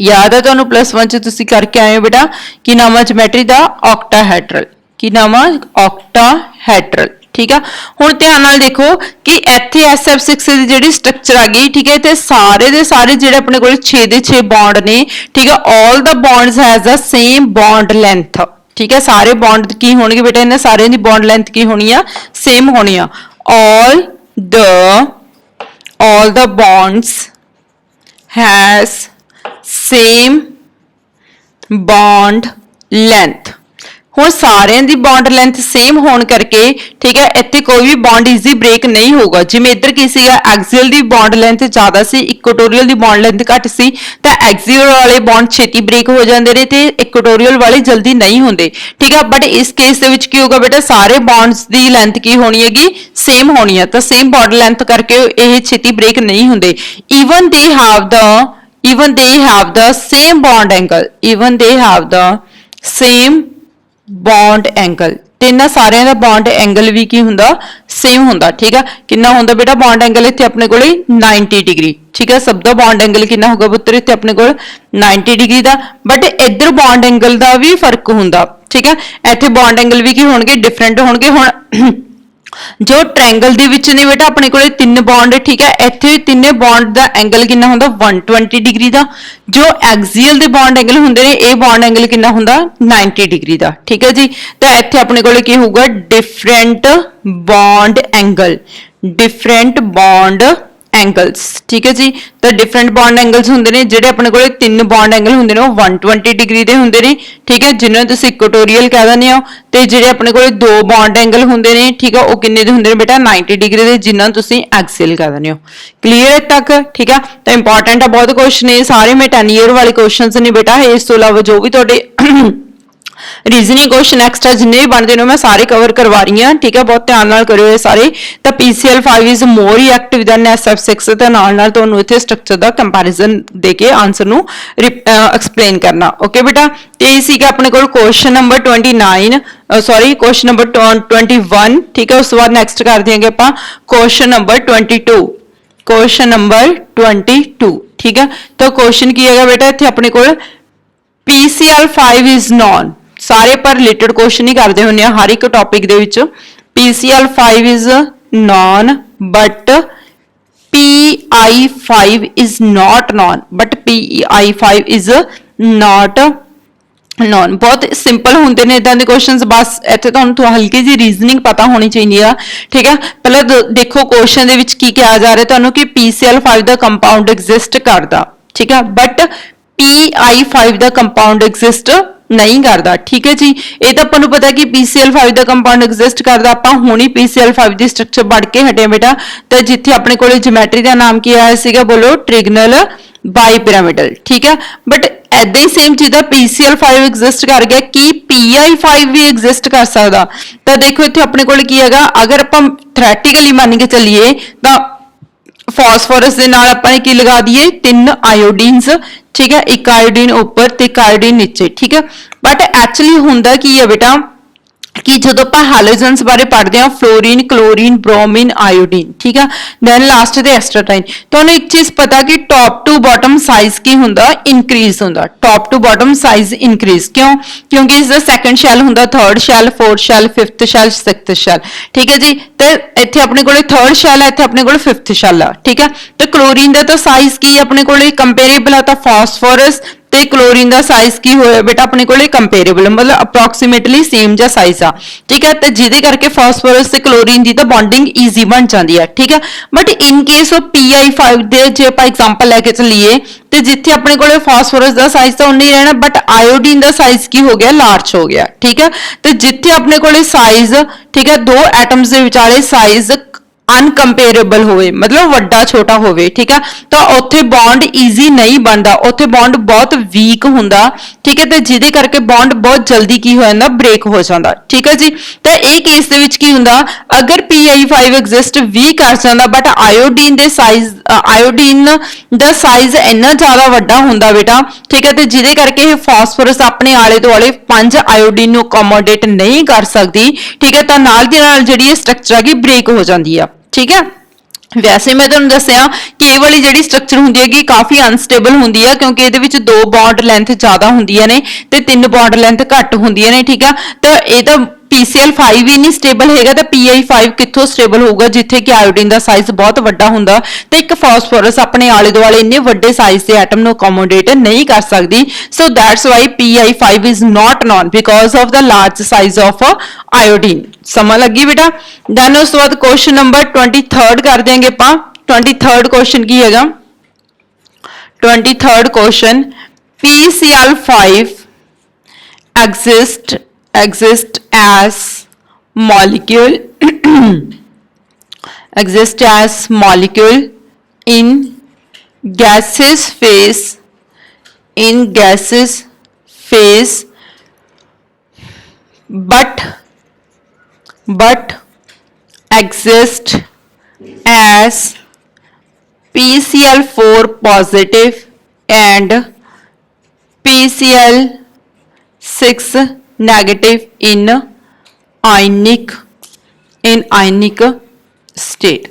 याद है तुहानू प्लस 1 च तुसी करके आए हो बेटा की नाम है ज्योमेट्री दा ऑक्टाहेड्रल की नाम है ऑक्टाहेड्रल ठीक है हुण ध्यान नाल देखो कि इत्थे SF6 दी जिहड़ी स्ट्रक्चर आ गई ठीक है ते सारे दे सारे जिहड़े अपने कोल 6 दे 6 बॉन्ड ने ठीक है all the bonds has the same bond length ठीक है सारे बॉन्ड की होणगे बेटा इन्हां सारे दी बॉन्ड लेंथ की होनी आ सेम होनी आ all the bonds has same bond length हुण सारिਆਂ ਦੀ बॉन्ड लेंथ सेम होने करके ठीक है ਇੱਥੇ कोई भी बॉन्ड इजी ब्रेक नहीं होगा जिवें इधर की सीगा एक्सियल ਦੀ बॉन्ड लेंथ ਜ਼ਿਆਦਾ ਸੀ इक्वेटोरियल ਦੀ बॉन्ड लेंथ ਘੱਟ ਸੀ ਤਾਂ एक्सियल वाले बॉन्ड ਛੇਤੀ ब्रेक हो ਜਾਂਦੇ ਨੇ ਤੇ इक्वेटोरियल वाले जल्दी नहीं ਹੁੰਦੇ ठीक है बट इस केस ਦੇ ਵਿੱਚ ਕੀ ਹੋਗਾ ਬੇਟਾ ਸਾਰੇ बॉन्ड्स ਦੀ लेंथ ਕੀ होनी हैगी सेम होनी है ਤਾਂ सेम बॉन्ड लेंथ करके ਇਹ ਛੇਤੀ ब्रेक नहीं ਹੁੰਦੇ even they have the same bond angle even they have the same bond angle ਤੇ ਇਹਨਾਂ ਸਾਰਿਆਂ ਦਾ ਬੌਂਡ ਐਂਗਲ ਵੀ ਕੀ ਹੁੰਦਾ ਸੇਮ ਹੁੰਦਾ ਠੀਕ ਆ ਕਿੰਨਾ ਹੁੰਦਾ ਬੇਟਾ ਬੌਂਡ ਐਂਗਲ ਇੱਥੇ ਆਪਣੇ ਕੋਲੇ 90 ਡਿਗਰੀ ਠੀਕ ਆ ਸਭ ਦਾ ਬੌਂਡ ਐਂਗਲ ਕਿੰਨਾ ਹੋਗਾ ਪੁੱਤਰ ਇੱਥੇ ਆਪਣੇ ਕੋਲ 90 ਡਿਗਰੀ ਦਾ ਬਟ ਇੱਧਰ ਬੌਂਡ ਐਂਗਲ ਦਾ ਵੀ ਫਰਕ ਹੁੰਦਾ ਠੀਕ ਆ ਇੱਥੇ ਬੌਂਡ ਐਂਗਲ ਵੀ ਕੀ ਹੋਣਗੇ ਡਿਫਰੈਂਟ ਹੋਣਗੇ ਹੁਣ जो ट्रायंगल ਦੇ ਵਿੱਚ ਨੇ ਬੇਟਾ ਆਪਣੇ ਕੋਲੇ ਤਿੰਨ ਬੌਂਡ ਠੀਕ ਹੈ ਇੱਥੇ ਤਿੰਨੇ ਬੌਂਡ ਦਾ ਐਂਗਲ ਕਿੰਨਾ ਹੁੰਦਾ 120 ਡਿਗਰੀ ਦਾ ਜੋ ਐਕਸੀਅਲ ਦੇ ਬੌਂਡ ਐਂਗਲ ਹੁੰਦੇ ਨੇ ਇਹ ਬੌਂਡ ਐਂਗਲ ਕਿੰਨਾ ਹੁੰਦਾ 90 ਡਿਗਰੀ ਦਾ ਠੀਕ ਹੈ ਜੀ ਤਾਂ ਇੱਥੇ ਆਪਣੇ ਕੋਲੇ ਕੀ ਹੋਊਗਾ ਡਿਫਰੈਂਟ ਬੌਂਡ एंगल्स ठीक है जी तो डिफरेंट बॉन्ड एंगल्स होंगे ने जेडे अपने कोले तीन बॉन्ड एंगल होंगे ने 120 डिग्री दे होंगे ने ठीक है जिन्होंने तुसी इक्वेटोरियल कह देने हो ते जेडे अपने कोले दो बॉन्ड एंगल होंगे ने ठीक है वो किन्ने दे होंगे ने बेटा 90 डिग्री दे जिन्होंने तुसी एक्सियल कह देने हो क्लीयर है तक ठीक है तो इंपॉर्टेंट है बहुत क्वेश्चन है सारे में 10 ईयर वाले क्वेश्चन ने बेटा इस तो इलावा जो भी थोड़े रीजनिंग क्वेश्चन एक्स्ट्रा जिन्ने भी बनते हैं मैं सारे कवर करवा रही हूँ ठीक है बहुत ध्यान नाल करियो ये सारे तो PCL 5 is more reactive than SF6 ते नाल नाल तुहानू इत्थे स्ट्रक्चर दा कंपैरिजन देके आंसर नू एक्सप्लेन करना ओके बेटा ते इसी का अपने कोल question number 29 sorry question number 21 ठीक है उस बाद नेक्स्ट कर देंगे ਆਪਾਂ क्वेश्चन नंबर 22 ठीक है तो क्वेश्चन की है बेटा इत्थे अपने कोल PCL 5 इज नॉन सारे पर रिलेटेड क्वेश्चन ही करते होने हर एक topic they which PCL 5 is non but PI5 is not non but PI5 is not non बहुत सिंपल होंगे ने इदां दे क्वेश्चंस बस इत्थे तुहानू हल्की जी रीजनिंग पता होनी चाहिए ठीक है पहले देखो क्वेश्चन दे विच की कहा जा रहा है तुहानू कि PCL 5 दा कंपाउंड एग्जिस्ट करदा ठीक है but PI5 the compound exist ਨਹੀਂ ਕਰਦਾ ਠੀਕ ਹੈ ਜੀ ਇਹ ਤਾਂ ਆਪਾਂ ਨੂੰ ਪਤਾ ਕਿ PCL5 ਦਾ ਕੰਪਾਊਂਡ ਐਗਜ਼ਿਸਟ ਕਰਦਾ ਆਪਾਂ ਹੁਣੀ PCL5 ਦੀ ਸਟਰਕਚਰ ਪੜ੍ਹ ਕੇ ਹਟੇ ਬੇਟਾ ਤਾਂ ਜਿੱਥੇ ਆਪਣੇ ਕੋਲੇ ਜਿਓਮੈਟਰੀ ਦਾ ਨਾਮ ਕੀ ਆਇਆ ਸੀਗਾ ਬੋਲੋ ਟ੍ਰਿਗਨਲ ਬਾਈਪਿਰਾਮਿਡਲ ਠੀਕ ਹੈ ਬਟ ਐਦਾਂ ਹੀ ਸੇਮ ਚੀਜ਼ ਦਾ PCL5 ਐਗਜ਼ਿਸਟ ਕਰ ਗਿਆ ਕੀ PI5 ਵੀ ਐਗਜ਼ਿਸਟ ਕਰ ਸਕਦਾ ਤਾਂ ਦੇਖੋ ਇੱਥੇ ਆਪਣੇ ਕੋਲੇ ਕੀ ਹੈਗਾ ਅਗਰ ਆਪਾਂ ਥਿਓਰੈਟਿਕਲੀ ਮੰਨ ਕੇ ਚੱਲੀਏ ਤਾਂ फास्फोरस के नाल आपां की लगा दिए 3 आयोडीन्स ठीक है एक आयोडीन ऊपर ते एक आयोडीन नीचे ठीक है बट एक्चुअली हुंदा की है बेटा कि जो आप हैलोजेंस बारे पढ़ते हैं फ्लोरीन क्लोरीन ब्रोमीन आयोडीन ठीक है दैन लास्ट ते एस्ट्राटाइन तो एक चीज पता कि टॉप टू बॉटम साइज की हुंदा इंक्रीज हुंदा top to bottom size increase क्यों क्योंकि इसका सैकंड शैल हुंदा third shell fourth shell fifth shell sixth shell ठीक है जी तो इत्थे अपने कोले थर्ड शैल है इत्थे अपने कोले फिफ्थ शैल है ठीक है तो क्लोरीन का तो साइज की अपने कोले कंपेरेबल है तो फास्फोरस ਤੇ क्लोरीन ਦਾ ਸਾਈਜ਼ ਕੀ ਹੋਇਆ ਬੇਟਾ ਆਪਣੇ ਕੋਲੇ ਕੰਪੇरेबल मतलब ਅਪਰੋਕਸੀਮੇਟਲੀ ਸੇਮ ਜਿਹਾ ਸਾਈਜ਼ ਆ ਠੀਕ ਹੈ ਤੇ ਜਿਹਦੇ ਕਰਕੇ ਫਾਸਫੋਰਸ ਤੇ ਕਲੋਰੀਨ ਦੀ ਤਾਂ ਬੌਂਡਿੰਗ ਈਜ਼ੀ ਬਣ ਜਾਂਦੀ ਹੈ ਠੀਕ ਹੈ but in case of PI5 ਦੇ ਜੇ ਆਪਾਂ ਐਗਜ਼ਾਮਪਲ ਲੈ ਕੇ ਚੱਲੀਏ ਤੇ ਜਿੱਥੇ ਆਪਣੇ ਕੋਲੇ ਫਾਸਫੋਰਸ ਦਾ ਸਾਈਜ਼ ਤਾਂ ਉਨਾ ਹੀ ਰਹਿਣਾ ਬਟ ਆਇਓਡੀਨ ਦਾ ਸਾਈਜ਼ ਕੀ ਹੋ ਗਿਆ ਲਾਰਜ ਹੋ ਗਿਆ ਠੀਕ ਹੈ ਤੇ ਜਿੱਥੇ ਆਪਣੇ ਕੋਲੇ ਸਾਈਜ਼ ਠੀਕ ਹੈ ਦੋ ਐਟਮਸ ਦੇ ਵਿਚਾਲੇ ਸਾਈਜ਼ अनकंपेरेबल होवे मतलब वड्डा छोटा होवे, ठीक है, तो उत्थे बॉन्ड ईजी नहीं बनता, उत्थे बॉन्ड बहुत वीक हुंदा, ठीक है, तो जिहदे करके बॉन्ड बहुत जल्दी की हो जांदा, ब्रेक हो जांदा, ठीक है जी। तो ये केस दे विच की हुंदा, अगर PI5 एग्जिस्ट भी कर जांदा but iodine they size iodine दा साइज इन्ना ज्यादा वड्डा हुंदा बेटा, ठीक है, तो जिहदे करके ये फास्फोरस अपने आले दुआले 5 आयोडीन नूं अकोमोडेट नहीं कर सकदी, ठीक है, तो नाल दी नाल जिहड़ी स्ट्रक्चर है ब्रेक हो जाती है, ठीक है। वैसे मैं तुहानूं दस्सिया कि ये वाली जिहड़ी स्ट्रक्चर हुंदी है काफी अनस्टेबल हुंदी है, क्योंकि इहदे विच 2 बॉन्ड लेंथ ज्यादा हुंदियां ने ते 3 बॉन्ड लेंथ घट हुंदियां ने, ठीक है, तो ये तो PCl5 ही नहीं स्टेबल हैगा, तो PI5 कित्थों स्टेबल होगा जिथे कि आयोडीन का साइज बहुत वड्डा हुंदा ते एक फास्फोरस अपने आले दुआले इन्ने वड्डे साइज के एटम नूं अकोमोडेट नहीं कर सकदी, so that's why PI5 is not non because of the large size of iodine. समझ लगी बेटा। दैन उस बाद क्वेश्चन नंबर 23 कर देंगे आपां। 23 क्वेश्चन की हैगा, 23 question, PCl5 exist as molecule exist as molecule in gaseous phase but exist as PCl4 positive and PCl6 negative in ionic state।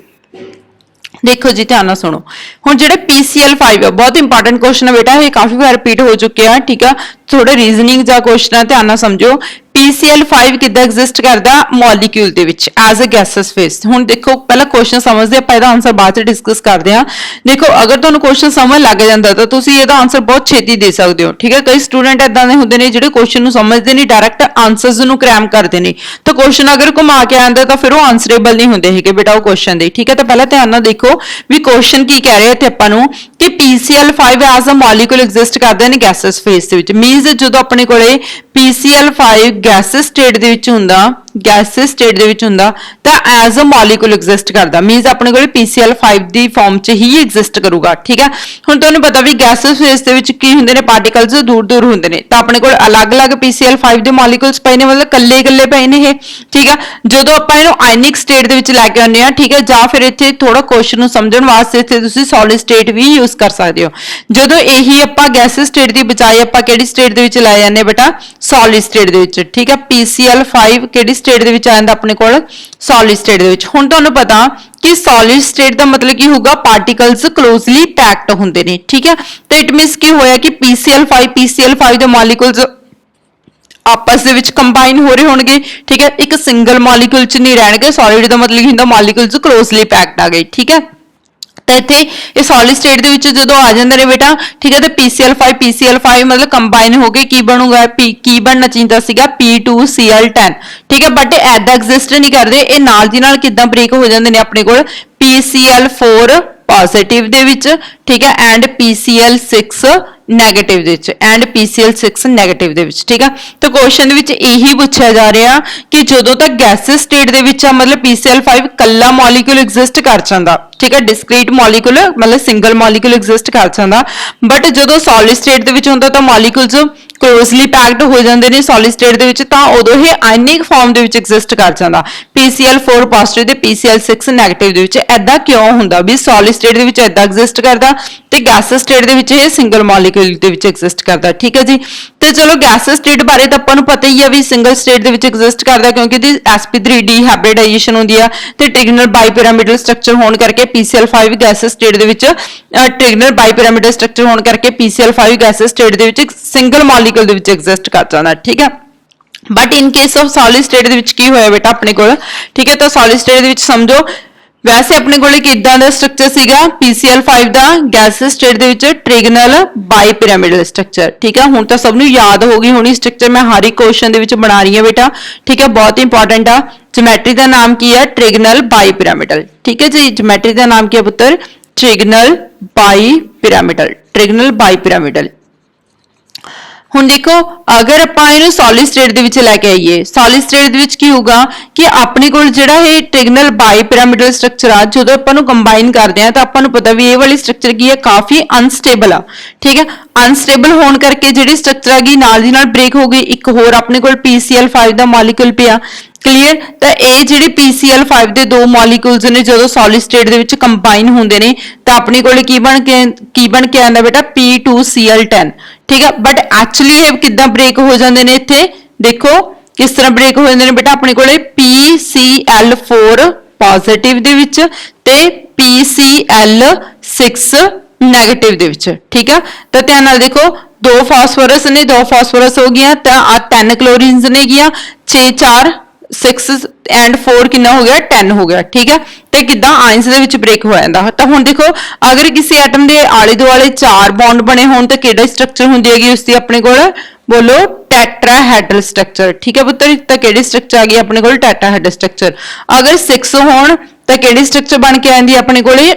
देखो जी ध्यान सुनो, हुण जिहड़े PCl5 है बहुत इंपॉर्टेंट क्वेश्चन है बेटा, ये काफी बार रिपीट हो चुके हैं, ठीक है, थोड़े रीजनिंग जा क्वेश्चन है, ध्यान समझो। PCl5 किद्दां एग्जिस्ट करदा मॉलिक्यूल दे विच एज अ गैसेस फेस। हुण देखो पहला क्वेश्चन समझदे आपां, इहदा आंसर बाद च डिस्कस करदे हां। देखो अगर तुहानूं क्वेश्चन समझ लग जांदा तां तुसीं इहदा आंसर बहुत छेती दे सकदे हो, ठीक है। कई स्टूडेंट इदां दे हुंदे ने जिहड़े क्वेश्चन नूं समझदे नहीं, डायरैक्ट आंसर्स नूं क्रैम करदे ने, तो क्वेश्चन अगर घुमा के आंदा तां फिर वो आंसरेबल नहीं हुंदे हैगे बेटा वो क्वेश्चन दे, ठीक है। तो पहला ध्यान नाल देखो भी क्वेश्चन की कह रहे हैं आपां नूं कि PCl5 as a molecule exist करदा ने गैसेस फेस दे विच। मीनस जदों अपने कोले PCl5 गैसेस स्टेट दे विच हुंदा, गैसेस स्टेट दे विच हुंदा तां एज अ मॉलिक्यूल एग्जिस्ट करदा, मीनस अपने कोले PCl5 दी फॉर्म च ही एग्जिस्ट करूगा, ठीक है। हुण तुहानूं पता भी गैसेस फेस दे विच की हुंदे ने, पार्टिकल्स दूर दूर हुंदे ने, तां अपने कोल अलग-अलग PCl5 दे मॉलिक्यूल्स पए ने, मतलब कल्ले-कल्ले पए ने ये, ठीक है। जदों आपां इहनूं आयनिक स्टेट दे विच लैके आउने आ, ठीक है, जां फिर इत्थे थोड़ा क्वेश्चन नूं समझण वास्ते इत्थे तुसीं सॉलिड स्टेट भी यूज कर सकदे हो। जदों यही आपां गैसेस स्टेट दी बजाय आपां किहड़ी स्टेट दे विच लै जांदे बेटा, सॉलिड स्टेट दे विच, ठीक है। PCl5 किहड़ी स्टेट दे विच आ जांदा अपने कोल, सॉलिड स्टेट दे विच। हुण तुहानूं पता कि सॉलिड स्टेट दा मतलब की होगा पार्टिकल्स क्लोजली पैक्ड हुंदे ने, ठीक है। तो इट मीनस की होया कि PCl5 दे मॉलिक्यूल्स आपस दे विच कंबाइन हो रहे होणगे, ठीक है, एक सिंगल मॉलिक्यूल च नहीं रहणगे। सॉलिड दा मतलब हुंदा मॉलिक्यूल्स क्लोजली पैक्ड आ गए, ठीक है। तो इत्थे ये सॉलिड स्टेट दे विच जदों आ जांदे ने बेटा, ठीक है, तो PCl5 मतलब कंबाइन हो गए, की बनूगा की बनना चाहिए सीगा P2Cl10, ठीक है, बट ऐदा एग्जिस्ट नहीं करदे, ये नाल दी नाल किदां ब्रेक हो जांदे ने अपने कोल PCl4 पॉजिटिव दे विच, ठीक है, एंड PCl6 नेगेटिव दे विच, एंड PCl6 नेगेटिव दे विच, ठीक है। तो क्वेश्चन दे विच यही पूछा जा रहा कि जदों तक गैसेस स्टेट दे विच मतलब PCl5 कल्ला मॉलिक्यूल एग्जिस्ट कर जांदा, ठीक है, डिस्क्रीट मॉलिक्यूल मतलब सिंगल मॉलिक्यूल एग्जिस्ट कर जांदा, बट जदों सॉलिड स्टेट दे विच हुंदा तां मॉलिक्यूल्स क्लोजली पैक्ड हो जांदे ने सॉलिड स्टेट दे विच, तां उदों ही आयनिक फॉर्म दे विच एग्जिस्ट कर जांदा, PCl4 पॉजिटिव ते PCl6 नेगेटिव दे विच। ऐदा क्यों हुंदा भी सॉलिड स्टेट दे विच ऐदा एग्जिस्ट करदा ते गैसेस स्टेट दे विच ये सिंगल मॉलिक्यूल दे विच एग्जिस्ट करदा, ठीक है जी। ते चलो गैसेस स्टेट बारे तां आपां नूं पता ही है भी सिंगल स्टेट दे विच एग्जिस्ट करदा, क्योंकि दी sp3 डिहाइब्रिडाइजेशन हुंदी है ते ट्रिगोनल बाइपिरामिडल स्ट्रक्चर होण करके PCl5 गैसेस स्टेट दे विच ट्रिगोनल बाइपिरामिडल स्ट्रक्चर होण करके PCl5 गैसेस स्टेट दे विच सिंगल मॉलिक्यूल दे विच एग्जिस्ट कर जांदा, ठीक है। But in case of solid state दे विच की होया बेटा अपने कोल, ठीक है, तो सॉलिड स्टेट दे विच समझो वैसे अपने कोल किदां दा स्ट्रक्चर सीगा PCl5 दा गैसेस स्टेट दे विच ट्रिगोनल बाइपिरामिडल स्ट्रक्चर, ठीक है। हुण तां सब नूं याद हो गई होनी स्ट्रक्चर, मैं हर एक क्वेश्चन दे विच बना रही हां बेटा, ठीक है, बहुत इंपॉर्टेंट आ। ज्योमेट्री दा नाम की है ट्रिगोनल बाइपिरामिडल, ठीक है जी। ज्योमेट्री दा नाम की है पुत्र ट्रिगोनल बाइपिरामिडल, ट्रिगोनल बाइपिरामिडल। ਹੁਣ ਦੇਖੋ ਅਗਰ ਆਪਾਂ ਇਹਨੂੰ ਸੋਲਿਡ ਸਟੇਟ ਦੇ ਵਿੱਚ ਲੈ ਕੇ ਆਈਏ, ਸੋਲਿਡ ਸਟੇਟ ਦੇ ਵਿੱਚ ਕੀ ਹੋਊਗਾ ਕਿ ਆਪਣੇ ਕੋਲ ਜਿਹੜਾ ਇਹ ਟ੍ਰਿਗਨਲ ਬਾਈ ਪਿਰਾਮਿਡਲ ਸਟਰਕਚਰ ਆ, ਜਦੋਂ ਆਪਾਂ ਨੂੰ ਕੰਬਾਈਨ ਕਰਦੇ ਆ ਤਾਂ ਆਪਾਂ ਨੂੰ ਪਤਾ ਵੀ ਇਹ ਵਾਲੀ ਸਟਰਕਚਰ ਕੀ ਹੈ, ਕਾਫੀ ਅਨਸਟੇਬਲ ਆ। ਠੀਕ ਹੈ, ਅਨਸਟੇਬਲ ਹੋਣ ਕਰਕੇ ਜਿਹੜੀ ਸਟਰਕਚਰ ਹੈਗੀ ਨਾਲ ਦੀ ਨਾਲ ਬ੍ਰੇਕ ਹੋ ਗਈ। ਇੱਕ ਹੋਰ ਆਪਣੇ ਕੋਲ PCl5 ਦਾ ਮੋਲੀਕੂਲ ਪਿਆ, ਕਲੀਅਰ। ਤਾਂ ਇਹ ਜਿਹੜੇ PCl5 ਦੇ ਦੋ ਮੋਲੀਕੂਲਸ ਨੇ ਜਦੋਂ ਸੋਲਿਡ ਸਟੇਟ ਦੇ ਵਿੱਚ ਕੰਬਾਈਨ ਹੁੰਦੇ ਨੇ ਤਾਂ ਆਪਣੇ ਕੋਲ ਕੀ ਬਣ ਕੇ ਆਉਂਦਾ ਬੇਟਾ, P2Cl10। ਠੀਕ ਹੈ, ਬਟ ਐਕਚੁਅਲੀ ਇਹ ਕਿੱਦਾਂ ਬ੍ਰੇਕ ਹੋ ਜਾਂਦੇ ਨੇ, ਇੱਥੇ ਦੇਖੋ ਕਿਸ ਤਰ੍ਹਾਂ ਬ੍ਰੇਕ ਹੋ ਜਾਂਦੇ ਨੇ ਬੇਟਾ, ਆਪਣੇ ਕੋਲੇ PCl4 ਪੋਜ਼ਿਟਿਵ ਦੇ ਵਿੱਚ ਤੇ PCl6 ਨੈਗੇਟਿਵ ਦੇ ਵਿੱਚ। ਠੀਕ ਆ, ਤਾਂ ਧਿਆਨ ਨਾਲ ਦੇਖੋ, ਦੋ ਫਾਸਫੋਰਸ ਨੇ, ਦੋ ਫਾਸਫੋਰਸ ਹੋ ਗਿਆ, ਤਾਂ ਆ 10 ਕਲੋਰੀਨਸ ਨੇ ਗਿਆ, 6 4 6 ਐਂਡ 4 ਕਿੰਨਾ ਹੋ ਗਿਆ, 10 ਹੋ ਗਿਆ। ਠੀਕ ਹੈ, ਤੇ ਕਿਦਾਂ ਆਇਨਸ ਦੇ ਵਿੱਚ ਬ੍ਰੇਕ ਹੋ ਜਾਂਦਾ। ਤਾਂ ਹੁਣ ਦੇਖੋ ਅਗਰ ਕਿਸੇ ਐਟਮ ਦੇ ਆਲੇ ਦੁਆਲੇ 4 ਬੌਂਡ ਬਣੇ ਹੋਣ ਤਾਂ ਕਿਹੜਾ ਸਟਰਕਚਰ ਹੁੰਦੀ ਹੈਗੀ ਉਸਦੀ, ਆਪਣੇ ਕੋਲ ਬੋਲੋ ਟੈਟਰਾਹੈਡਰਲ ਸਟਰਕਚਰ। ਠੀਕ ਹੈ ਪੁੱਤਰ, ਤਾਂ ਕਿਹੜੀ ਸਟਰਕਚਰ ਆ ਗਈ ਆਪਣੇ ਕੋਲ, ਟੈਟਰਾਹੈਡਰਲ ਸਟਰਕਚਰ। ਅਗਰ 6 ਹੋਣ ਤਾਂ ਕਿਹੜੀ ਸਟਰਕਚਰ ਬਣ ਕੇ ਆਂਦੀ ਆਪਣੇ ਕੋਲੇ,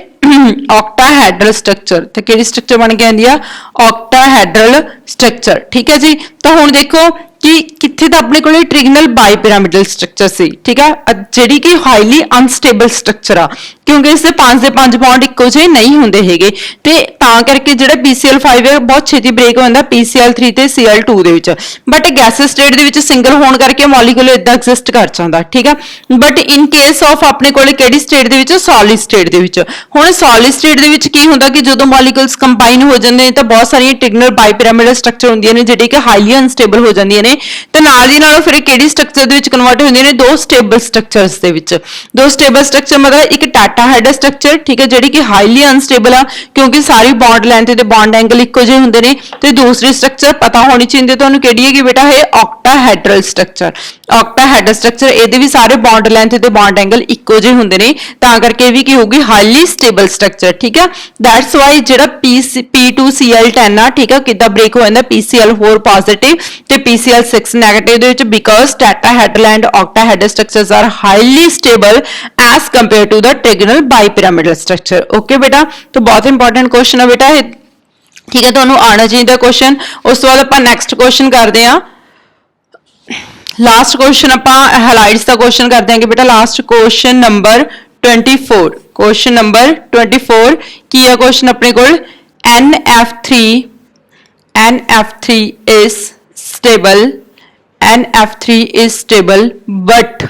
ऑक्टाहेड्रल स्ट्रक्चर। तो किहड़ी स्ट्रक्चर बन के आंदी आ, ऑक्टाहेड्रल स्ट्रक्चर। ठीक है जी, तो हुण देखो कि कित्थे तां अपने कोले ट्रिगनल बाईपिरामिडल स्ट्रक्चर सी। ठीक है, जिहड़ी कि हाईली अनस्टेबल स्ट्रक्चर आ, क्योंकि इससे 5 ਦੇ 5 बॉन्ड इक्को ਜਿਹੇ नहीं ਹੁੰਦੇ ਹੈਗੇ, ਤੇ ਤਾਂ ਕਰਕੇ ਜਿਹੜਾ PCl5 ਹੈ ਬਹੁਤ ਛੇਤੀ ਬ੍ਰੇਕ ਹੋ ਜਾਂਦਾ PCl3 ਤੇ Cl2 ਦੇ ਵਿੱਚ। ਬਟ ਗੈਸਿਸ ਸਟੇਟ ਦੇ ਵਿੱਚ ਸਿੰਗਲ ਹੋਣ ਕਰਕੇ ਮੋਲੀਕੂਲ ਇਦਾਂ ਐਗਜ਼ਿਸਟ ਕਰ ਜਾਂਦਾ। ਠੀਕ ਹੈ, ਬਟ ਇਨ ਕੇਸ ਆਫ ਆਪਣੇ ਕੋਲੇ ਕਿਹੜੀ ਸਟੇਟ ਦੇ ਵਿੱਚ, ਸੋਲਿਡ ਸਟੇਟ ਦੇ ਵਿੱਚ। ਹੁਣ ਸੋਲਿਡ ਸਟੇਟ ਦੇ ਵਿੱਚ ਕੀ ਹੁੰਦਾ ਕਿ ਜਦੋਂ ਮੋਲੀਕੂਲਸ ਕੰਬਾਈਨ ਹੋ ਜਾਂਦੇ ਨੇ ਤਾਂ ਬਹੁਤ ਸਾਰੀਆਂ ਟ੍ਰਿਗਨਲ ਬਾਈਪਿਰਾਮਿਡਲ ਸਟਰਕਚਰ ਹੁੰਦੀਆਂ ਨੇ ਜਿਹੜੀਆਂ ਕਿ ਹਾਈਲੀ ਅਨਸਟੇਬਲ ਹੋ ਜਾਂਦੀਆਂ ਨੇ, ਤੇ ਨਾਲ ਦੀ ਨਾਲ ਫਿਰ ਕਿਹੜੀ ਸਟਰਕਚਰ ਦੇ ਵਿੱਚ ਕਨਵਰਟ ਹੁੰਦੀਆਂ ਨੇ, ਦੋ ਸਟੇਬਲ ਸਟਰਕਚਰਸ ਦੇ ਵਿੱਚ। ਦੋ ਸਟੇਬਲ ਸਟਰਕਚਰ ਮਤਲਬ ਇੱਕ ਟੈਟਰਾਹੈਡਰਲ ਸਟਰਕਚਰ, ਠੀਕ ਹੈ, ਜਿਹੜੀ ਕਿ ਹਾਈਲੀ ਅਨਸਟੇਬਲ ਆ ਕਿਉਂਕਿ ਸਾਰੀ ਬੌਂਡ ਲੈਂਥ ਤੇ ਬੌਂਡ ਐਂਗਲ ਇੱਕੋ ਜਿਹੇ ਹੁੰਦੇ ਨੇ। ਤੇ ਦੂਸਰੀ ਸਟਰਕਚਰ ਪਤਾ ਹੋਣੀ ਚਾਹੀਦੀ ਤੁਹਾਨੂੰ ਕਿਹੜੀ ਹੈਗੀ ਬੇਟਾ, ਹੈ ऑक्टाहेड्रल स्ट्रक्चर। ऑक्टाहेड्रल स्ट्रक्चर ਇਹਦੇ ਵੀ ਸਾਰੇ ਬੌਂਡ ਲੈਂਥ ਤੇ ਬੌਂਡ ਐਂਗਲ ਇੱਕੋ ਜਿਹੇ ਹੁੰਦੇ ਨੇ, ਤਾਂ ਕਰਕੇ ਵੀ ਕੀ ਹੋਊਗੀ, ਹਾਈਲੀ ਸਟੇਬਲ ਸਟਰਕਚਰ। ਠੀਕ ਹੈ, ਦੈਟਸ ਵਾਈ ਜਿਹੜਾ P2Cl10 ਆ, ਠੀਕ ਹੈ, ਕਿੱਦਾਂ ਬ੍ਰੇਕ ਹੋ ਜਾਂਦਾ PCl4 ਪੋਜ਼ਿਟਿਵ ਤੇ PCl6 ਨੈਗੇਟਿਵ ਦੇ ਵਿੱਚ, because tetrahedral and octahedral structures are highly stable as compared to the trigonal bipyramidal structure। Okay बेटा, तो बहुत इंपॉर्टेंट क्वेश्चन है बेटा, ठीक है, ਤੁਹਾਨੂੰ ਆਣਾ ਚਾਹੀਦਾ क्वेश्चन। ਉਸ ਤੋਂ ਬਾਅਦ ਆਪਾਂ ਨੈਕਸਟ क्वेश्चन ਕਰਦੇ ਹਾਂ। लास्ट क्वेश्चन ਆਪਾਂ ਹਾਈਲਾਈਟਸ ਦਾ क्वेश्चन ਕਰਦੇ ਹਾਂਗੇ बेटा। Last question number 24, question number 24 ਕੀ ਹੈ क्वेश्चन ਆਪਣੇ ਕੋਲ, NF3 is stable, NF3 is stable but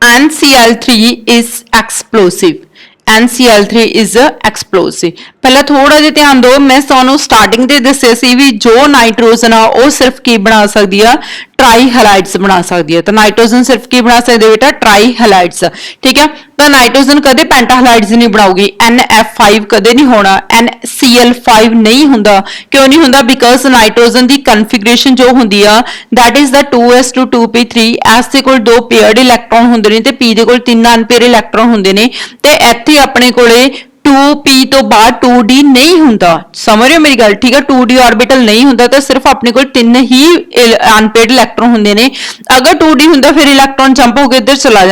NCl3 is explosive, NCl3 is explosive। ਪਹਿਲਾਂ ਥੋੜਾ ਜਿਹਾ ਧਿਆਨ ਦਿਓ, ਮੈਂ ਤੁਹਾਨੂੰ ਸਟਾਰਟਿੰਗ ਤੇ ਦੱਸਿਆ ਸੀ ਵੀ ਜੋ ਨਾਈਟ੍ਰੋਜਨ ਆ ਉਹ ਸਿਰਫ ਕੀ ਬਣਾ ਸਕਦੀ ਆ, ਟਰਾਈ ਹੈਲਾਈਡਸ ਬਣਾ ਸਕਦੀ ਹੈ। ਤਾਂ ਨਾਈਟ੍ਰੋਜਨ ਸਿਰਫ ਕੀ ਬਣਾ ਸਕਦੇ ਬੇਟਾ, ਟਰਾਈ ਹੈਲਾਈਡਸ। ਠੀਕ ਹੈ, ਤਾਂ ਨਾਈਟ੍ਰੋਜਨ ਕਦੇ ਪੈਂਟਾਹਲਾਈਡਸ ਨਹੀਂ ਬਣਾਉਗੀ, NF5 ਕਦੇ ਨਹੀਂ ਹੋਣਾ, NCl5 ਨਹੀਂ ਹੁੰਦਾ। ਕਿਉਂ ਨਹੀਂ ਹੁੰਦਾ, ਬਿਕਾਜ਼ ਨਾਈਟ੍ਰੋਜਨ ਦੀ ਕਨਫੀਗਰੇਸ਼ਨ ਜੋ ਹੁੰਦੀ ਆ that is the 2s2 2p3, S ਦੇ ਕੋਲ 2 ਪੇਅਰਡ ਇਲੈਕਟ੍ਰੋਨ ਹੁੰਦੇ ਨੇ ਤੇ P ਦੇ ਕੋਲ 3 ਅਨਪੇਅਰ ਇਲੈਕਟ੍ਰੋਨ ਹੁੰਦੇ ਨੇ, ਤੇ ਇੱਥੇ ਆਪਣੇ ਕੋਲੇ 2p ਤੋਂ ਬਾਅਦ 2d ਨਹੀਂ ਹੁੰਦਾ। ਸਮਝ ਰਹੇ ਹੋ ਮੇਰੀ ਗੱਲ, ਠੀਕ ਹੈ, 2d ਆਰਬਿਟਲ ਨਹੀਂ ਹੁੰਦਾ, ਤਾਂ ਸਿਰਫ ਆਪਣੇ ਕੋਲ 3 ਹੀ ਅਨਪੇਅਰਡ ਇਲੈਕਟ੍ਰੋਨ ਹੁੰਦੇ ਨੇ। ਅਗਰ 2d ਹੁੰਦਾ ਫਿਰ ਇਲੈਕਟ੍ਰੋਨ ਜੰਪ ਹੋ ਕੇ ਇੱਧਰ ਚਲਾ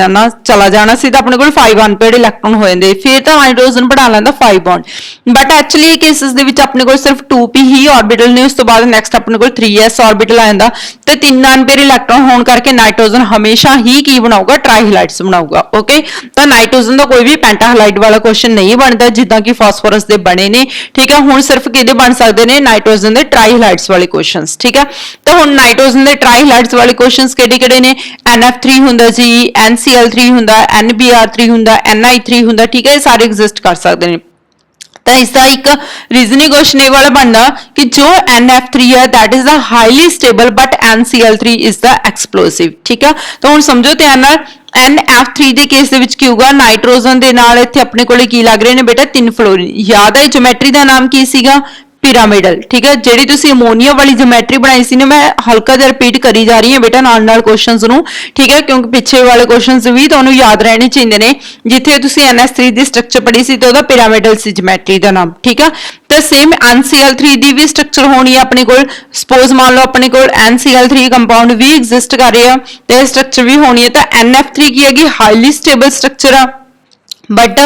ਜਾਣਾ ਸੀ, ਤਾਂ ਆਪਣੇ ਕੋਲ 5 ਅਨਪੇਅਰਡ ਇਲੈਕਟ੍ਰੋਨ ਹੋ ਜਾਂਦੇ, ਫਿਰ ਤਾਂ ਹਾਈਡਰੋਜਨ ਬਣਾ ਲੈਂਦਾ 5 ਬੌਂਡ। ਬਟ ਐਕਚੁਅਲੀ ਇਹ ਕੇਸਿਸ ਦੇ ਵਿੱਚ ਆਪਣੇ ਕੋਲ ਸਿਰਫ 2p ਹੀ ਆਰਬਿਟਲ ਨੇ, ਉਸ ਤੋਂ ਬਾਅਦ ਨੈਕਸਟ ਆਪਣੇ ਕੋਲ 3s ਆਰਬਿਟਲ ਆ ਜਾਂਦਾ, ਤੇ 3 ਅਨਪੇਅਰ ਇਲੈਕਟ੍ਰੋਨ ਹੋਣ ਕਰਕੇ ਨਾਈਟ੍ਰੋਜਨ ਹਮੇਸ਼ਾ ਹੀ ਕੀ ਬਣਾਊਗਾ, ਟ੍ਰਾਈਹੈਲਾਈਡਸ ਬਣਾਊਗਾ। ਓਕੇ, ਤਾਂ ਨਾਈਟ੍ਰੋਜਨ ਦਾ ਕੋਈ ਵੀ ਪੈਂਟਾਹਲਾਈਡ ਵਾਲਾ ਕੁਐਸਚਨ ਨਹੀਂ ਬਣਦਾ ਜਿੱਦਾਂ ਕਿ ਫਾਸਫੋਰਸ ਦੇ ਬਣੇ ਨੇ। ਠੀਕ ਹੈ, ਹੁਣ ਸਿਰਫ ਕਿਹਦੇ ਬਣ ਸਕਦੇ ਨੇ, ਨਾਈਟ੍ਰੋਜਨ ਦੇ ਟ੍ਰਾਈਹੈਲਾਈਡਸ ਵਾਲੇ ਕੁਐਸਚਨਸ। ਠੀਕ ਹੈ, ਤਾਂ ਹੁਣ ਨਾਈਟ੍ਰੋਜਨ ਦੇ ਟ੍ਰਾਈਹੈਲਾਈਡਸ ਵਾਲੇ ਕੁਐਸਚਨਸ ਕਿਹੜੇ ਨੇ, NF3 ਹੁੰਦਾ ਜੀ, NCl3 ਹੁੰਦਾ, NBr3 ਹੁੰਦਾ, Ni3 ਹੁੰਦਾ। ਠੀਕ ਹੈ, ਇਹ ਸਾਰੇ ਐਗਜ਼ਿਸਟ ਕਰ ਸਕਦੇ ਨੇ। ਤਾਂ ਇਸ ਦਾ ਇੱਕ ਰੀਜ਼ਨਿੰਗ ਕੁਐਸਚਨ ਇਹ ਵਾਲਾ ਬਣਦਾ ਕਿ ਜੋ NF3 ਹੈ that is the highly stable but NCl3 is the explosive। ਠੀਕ ਆ, ਤਾਂ ਹੁਣ ਸਮਝੋ ਧਿਆਨ ਨਾਲ, NF3 ਦੇ ਕੇਸ ਦੇ ਵਿੱਚ ਕੀ ਹੋਊਗਾ, ਨਾਈਟ੍ਰੋਜਨ ਦੇ ਨਾਲ ਇੱਥੇ ਆਪਣੇ ਕੋਲੇ ਕੀ ਲੱਗ ਰਹੇ ਨੇ ਬੇਟਾ, 3 ਫਲੋਰੀਨ। ਯਾਦ ਹੈ ਜਿਓਮੈਟਰੀ ਦਾ ਨਾਮ ਕੀ ਸੀਗਾ, ਪਿਰਾਮਿਡਲ। ਠੀਕ ਹੈ, ਜਿਹੜੀ ਤੁਸੀਂ ਅਮੋਨੀਆ ਵਾਲੀ ਜਿਓਮੈਟਰੀ ਬਣਾਈ ਸੀ ਨਾ, ਮੈਂ ਹਲਕਾ ਜਿਹਾ ਰਿਪੀਟ ਕਰੀ ਜਾ ਰਹੀ ਹਾਂ ਬੇਟਾ ਨਾਲ ਕੁਐਸਚਨਸ ਨੂੰ। ਠੀਕ ਹੈ, ਕਿਉਂਕਿ ਪਿੱਛੇ ਵਾਲੇ ਕੁਐਸਚਨਸ ਵੀ ਤੁਹਾਨੂੰ ਯਾਦ ਰਹਿਣੇ ਚਾਹੀਦੇ ਨੇ। ਜਿੱਥੇ ਤੁਸੀਂ NH3 ਦੀ ਸਟਰਕਚਰ ਪੜ੍ਹੀ ਸੀ ਤਾਂ ਉਹਦਾ ਪਿਰਾਮਿਡਲ ਸੀ ਜਿਓਮੈਟਰੀ ਦਾ ਨਾਮ। ਠੀਕ ਹੈ, ਤਾਂ ਸੇਮ NCl3 ਦੀ ਵੀ ਸਟਰਕਚਰ ਹੋਣੀ ਹੈ ਆਪਣੇ ਕੋਲ। ਸਪੋਜ਼ ਮੰਨ ਲਓ ਆਪਣੇ ਕੋਲ NCl3 ਕੰਪਾਊਂਡ ਵੀ ਐਗਜ਼ਿਸਟ ਕਰ ਰਿਹਾ ਤੇ ਸਟਰਕਚਰ ਵੀ ਹੋਣੀ ਹੈ, ਤਾਂ NF3 ਕੀ ਹੈਗੀ, ਹਾਈਲੀ ਸਟੇਬਲ ਸਟਰਕਚਰ ਆ, ਬਟ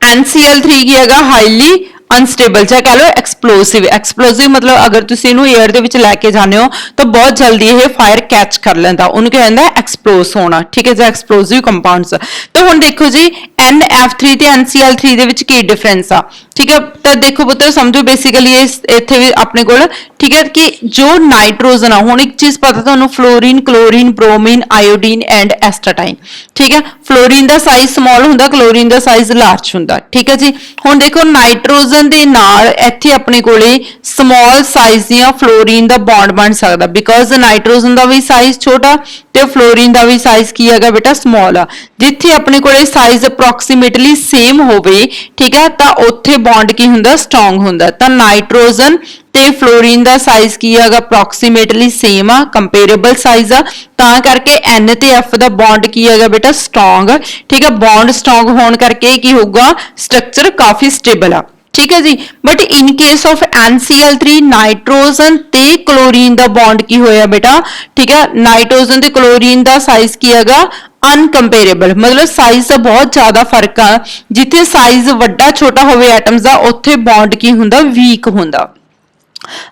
NCl3 ਕੀ ਹੈਗਾ, ਹਾਈਲੀ ਅਨਸਟੇਬਲ ਜਾਂ ਕਹ ਲਓ ਐਕਸਪਲੋਸਿਵ। ਐਕਸਪਲੋਸਿਵ ਮਤਲਬ ਅਗਰ ਤੁਸੀਂ ਇਹਨੂੰ 에ਅਰ ਦੇ ਵਿੱਚ ਲੈ ਕੇ ਜਾਂਦੇ ਹੋ ਤਾਂ ਬਹੁਤ ਜਲਦੀ ਇਹ ਫਾਇਰ ਕੈਚ ਕਰ ਲੈਂਦਾ, ਉਹਨੂੰ ਕਿਹਾ ਜਾਂਦਾ ਐਕਸਪਲੋਸ ਹੋਣਾ, ਠੀਕ ਹੈ ਜੀ, ਐਕਸਪਲੋਸਿਵ ਕੰਪਾਊਂਡਸ। ਤਾਂ ਹੁਣ ਦੇਖੋ ਜੀ NF3 ਤੇ NCl3 ਦੇ ਵਿੱਚ ਕੀ ਡਿਫਰੈਂਸ ਆ, ਠੀਕ ਹੈ। ਤਾਂ ਦੇਖੋ ਪੁੱਤਰ ਸਮਝੋ ਬੇਸਿਕਲੀ ਇੱਥੇ ਵੀ ਆਪਣੇ ਕੋਲ, ਠੀਕ ਹੈ, ਕਿ ਜੋ ਨਾਈਟ੍ਰੋਜਨ ਆ, ਹੁਣ ਇੱਕ ਚੀਜ਼ ਪਤਾ ਤੁਹਾਨੂੰ, ਫਲੋਰੀਨ, ਕਲੋਰੀਨ, ਬ੍ਰੋਮੀਨ, ਆਇਓਡੀਨ ਐਂਡ ਐਸਟਾਟਾਈਨ, ਠੀਕ ਹੈ। ਫਲੋਰੀਨ ਦਾ ਸਾਈਜ਼ ਸਮਾਲ ਹੁੰਦਾ, ਕਲੋਰੀਨ ਦਾ ਸਾਈਜ਼ ਲਾਰਜ ਹੁੰਦਾ, ਠੀਕ ਹੈ ਜੀ। ਹੁਣ ਦੇਖੋ ਨਾਈਟ੍ਰੋਜਨ ਦੇ ਨਾਲ ਇੱਥੇ ਆਪਣੇ ਕੋਲੇ ਸਮਾਲ ਸਾਈਜ਼ ਦੀਆਂ ਫਲੋਰੀਨ ਦਾ ਬੌਂਡ ਬਣ ਸਕਦਾ, ਬਿਕਾਜ਼ ਨਾਈਟ੍ਰੋਜਨ ਦਾ ਵੀ ਸਾਈਜ਼ ਛੋਟਾ ਤੇ ਫਲੋਰੀਨ ਦਾ ਵੀ ਸਾਈਜ਼ ਕੀ ਹੈਗਾ ਬੇਟਾ, ਸਮਾਲ ਆ। ਜਿੱਥੇ ਆਪਣੇ ਕੋਲੇ ਸਾਈਜ਼ ਅਪਰੋਕਸੀਮੇਟਲੀ ਸੇਮ ਹੋਵੇ, ਠੀਕ ਹੈ, ਤਾਂ ਉੱਥੇ ਬੌਂਡ ਕੀ ਹੁੰਦਾ, ਸਟਰੋਂਗ ਹੁੰਦਾ। ਤਾਂ ਨਾਈਟ੍ਰੋਜਨ ਤੇ ਫਲੋਰੀਨ ਦਾ ਸਾਈਜ਼ ਕੀ ਹੈਗਾ, ਅਪਰੋਕਸੀਮੇਟਲੀ ਸੇਮ ਆ, ਕੰਪੇਰੇਬਲ ਸਾਈਜ਼ ਆ, ਤਾਂ ਕਰਕੇ N ਤੇ F ਦਾ ਬੌਂਡ ਕੀ ਹੈਗਾ ਬੇਟਾ, ਸਟਰੋਂਗ, ਠੀਕ ਹੈ। ਬੌਂਡ ਸਟਰੋਂਗ ਹੋਣ ਕਰਕੇ ਕੀ ਹੋਊਗਾ, ਸਟਰਕਚਰ ਕਾਫੀ ਸਟੇਬਲ ਆ, ਠੀਕ ਹੈ ਜੀ। But in case of NCl3 nitrogen ਤੇ ਕਲੋਰੀਨ ਦਾ ਬੌਂਡ ਕੀ ਹੋਇਆ ਬੇਟਾ, ਠੀਕ ਹੈ, ਨਾਈਟ੍ਰੋਜਨ ਤੇ ਕਲੋਰੀਨ ਦਾ ਸਾਈਜ਼ ਕੀ ਹੈਗਾ, ਅਨਕੰਪੇਰੇਬਲ, ਮਤਲਬ ਸਾਈਜ਼ ਦਾ ਬਹੁਤ ਜ਼ਿਆਦਾ ਫਰਕ ਆ। ਜਿੱਥੇ ਸਾਈਜ਼ ਵੱਡਾ ਛੋਟਾ ਹੋਵੇ ਐਟਮਸ ਦਾ, ਉੱਥੇ ਬੌਂਡ ਕੀ ਹੁੰਦਾ, ਵੀਕ ਹੁੰਦਾ।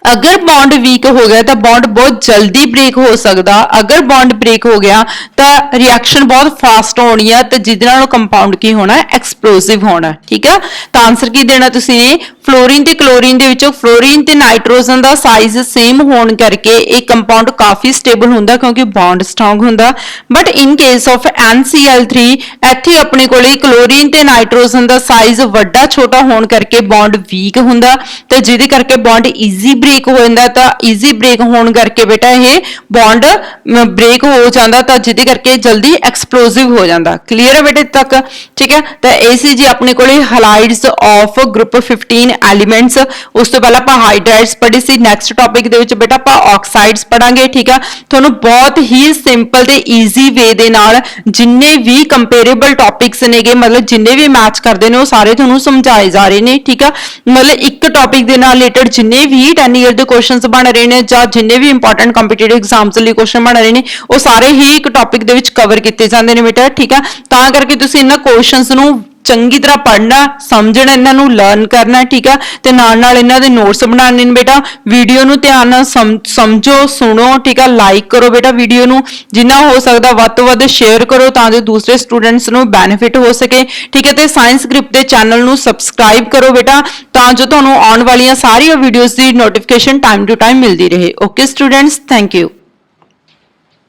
अगर बॉन्ड वीक हो गया तो बॉन्ड बहुत जल्दी ब्रेक हो सकता, अगर बॉन्ड ब्रेक हो गया तो रिएक्शन बहुत फास्ट होनी है, तो जिहदे नाल कंपाउंड की होना, एक्सप्लोसिव होना, ठीक है। तो आंसर की देना तुसीं ने, फ्लोरीन ते क्लोरीन दे विचों फ्लोरीन ते नाइट्रोजन दा साइज सेम होने करके एक कंपाउंड काफी स्टेबल हुंदा क्योंकि बॉन्ड स्ट्रॉन्ग हुंदा। But in case of NCl3 इत्थे अपने कोले क्लोरीन ते नाइट्रोजन दा साइज वड्डा छोटा होने करके बॉन्ड वीक हुंदा, ते जिहदे करके बॉन्ड ईजी ब्रेक हो जाता। तो ईजी ब्रेक होने करके बेटा ये बॉन्ड ब्रेक हो जाता, तो जिहदे करके जल्दी एक्सप्लोसिव हो जाता। क्लीयर है बेटे तक, ठीक है। तो ये सी जी अपने कोले हैलाइड्स ऑफ ग्रुप 15 एलिमेंट्स। उस तो पहले आपां हाइड्राइड्स पढ़ी सी, नैक्सट टॉपिक दे विच बेटा आपां ऑक्साइड्स पढ़ांगे, ठीक है। तुहानूं बहुत ही सिंपल ते ईजी वे दे नाल जिन्ने भी कंपेरेबल टॉपिक्स नेगे, मतलब जिन्ने भी मैच करदे ने, वो सारे तुहानूं समझाए जा रहे ने, ठीक है। मतलब एक टॉपिक दे नाल रिलेटेड जिन्ने भी 10 ईयर दे क्वेश्चंस बन रहे ने जां जिन्ने भी इंपॉर्टेंट कंपीटेटिव एग्जाम्स लई क्वेश्चन बन रहे ने, वो सारे ही एक टॉपिक दे विच कवर कीते जांदे ने बेटा, ठीक है। तां करके तुसीं इन्हां क्वेश्चंस नूं चंगी तरह पढ़ना, समझना, इन्हों लर्न करना, ठीक है। तो नाल इन्हां दे नोट्स बनाने बेटा, वीडियो नूं ध्यान नाल समझो, सुनो, ठीक है। लाइक करो बेटा वीडियो नूं, जिन्ना हो सकदा वध तो वध शेयर करो तां जो दूसरे स्टूडेंट्स नूं बेनिफिट हो सके, ठीक है। तो साइंस ग्रिप दे चैनल नूं सबसक्राइब करो बेटा, तां जो तुहानूं आउण वालियां सारियां वीडियोज़ दी नोटिफिकेशन टाइम टू टाइम मिलती रहे। Okay students, thank you.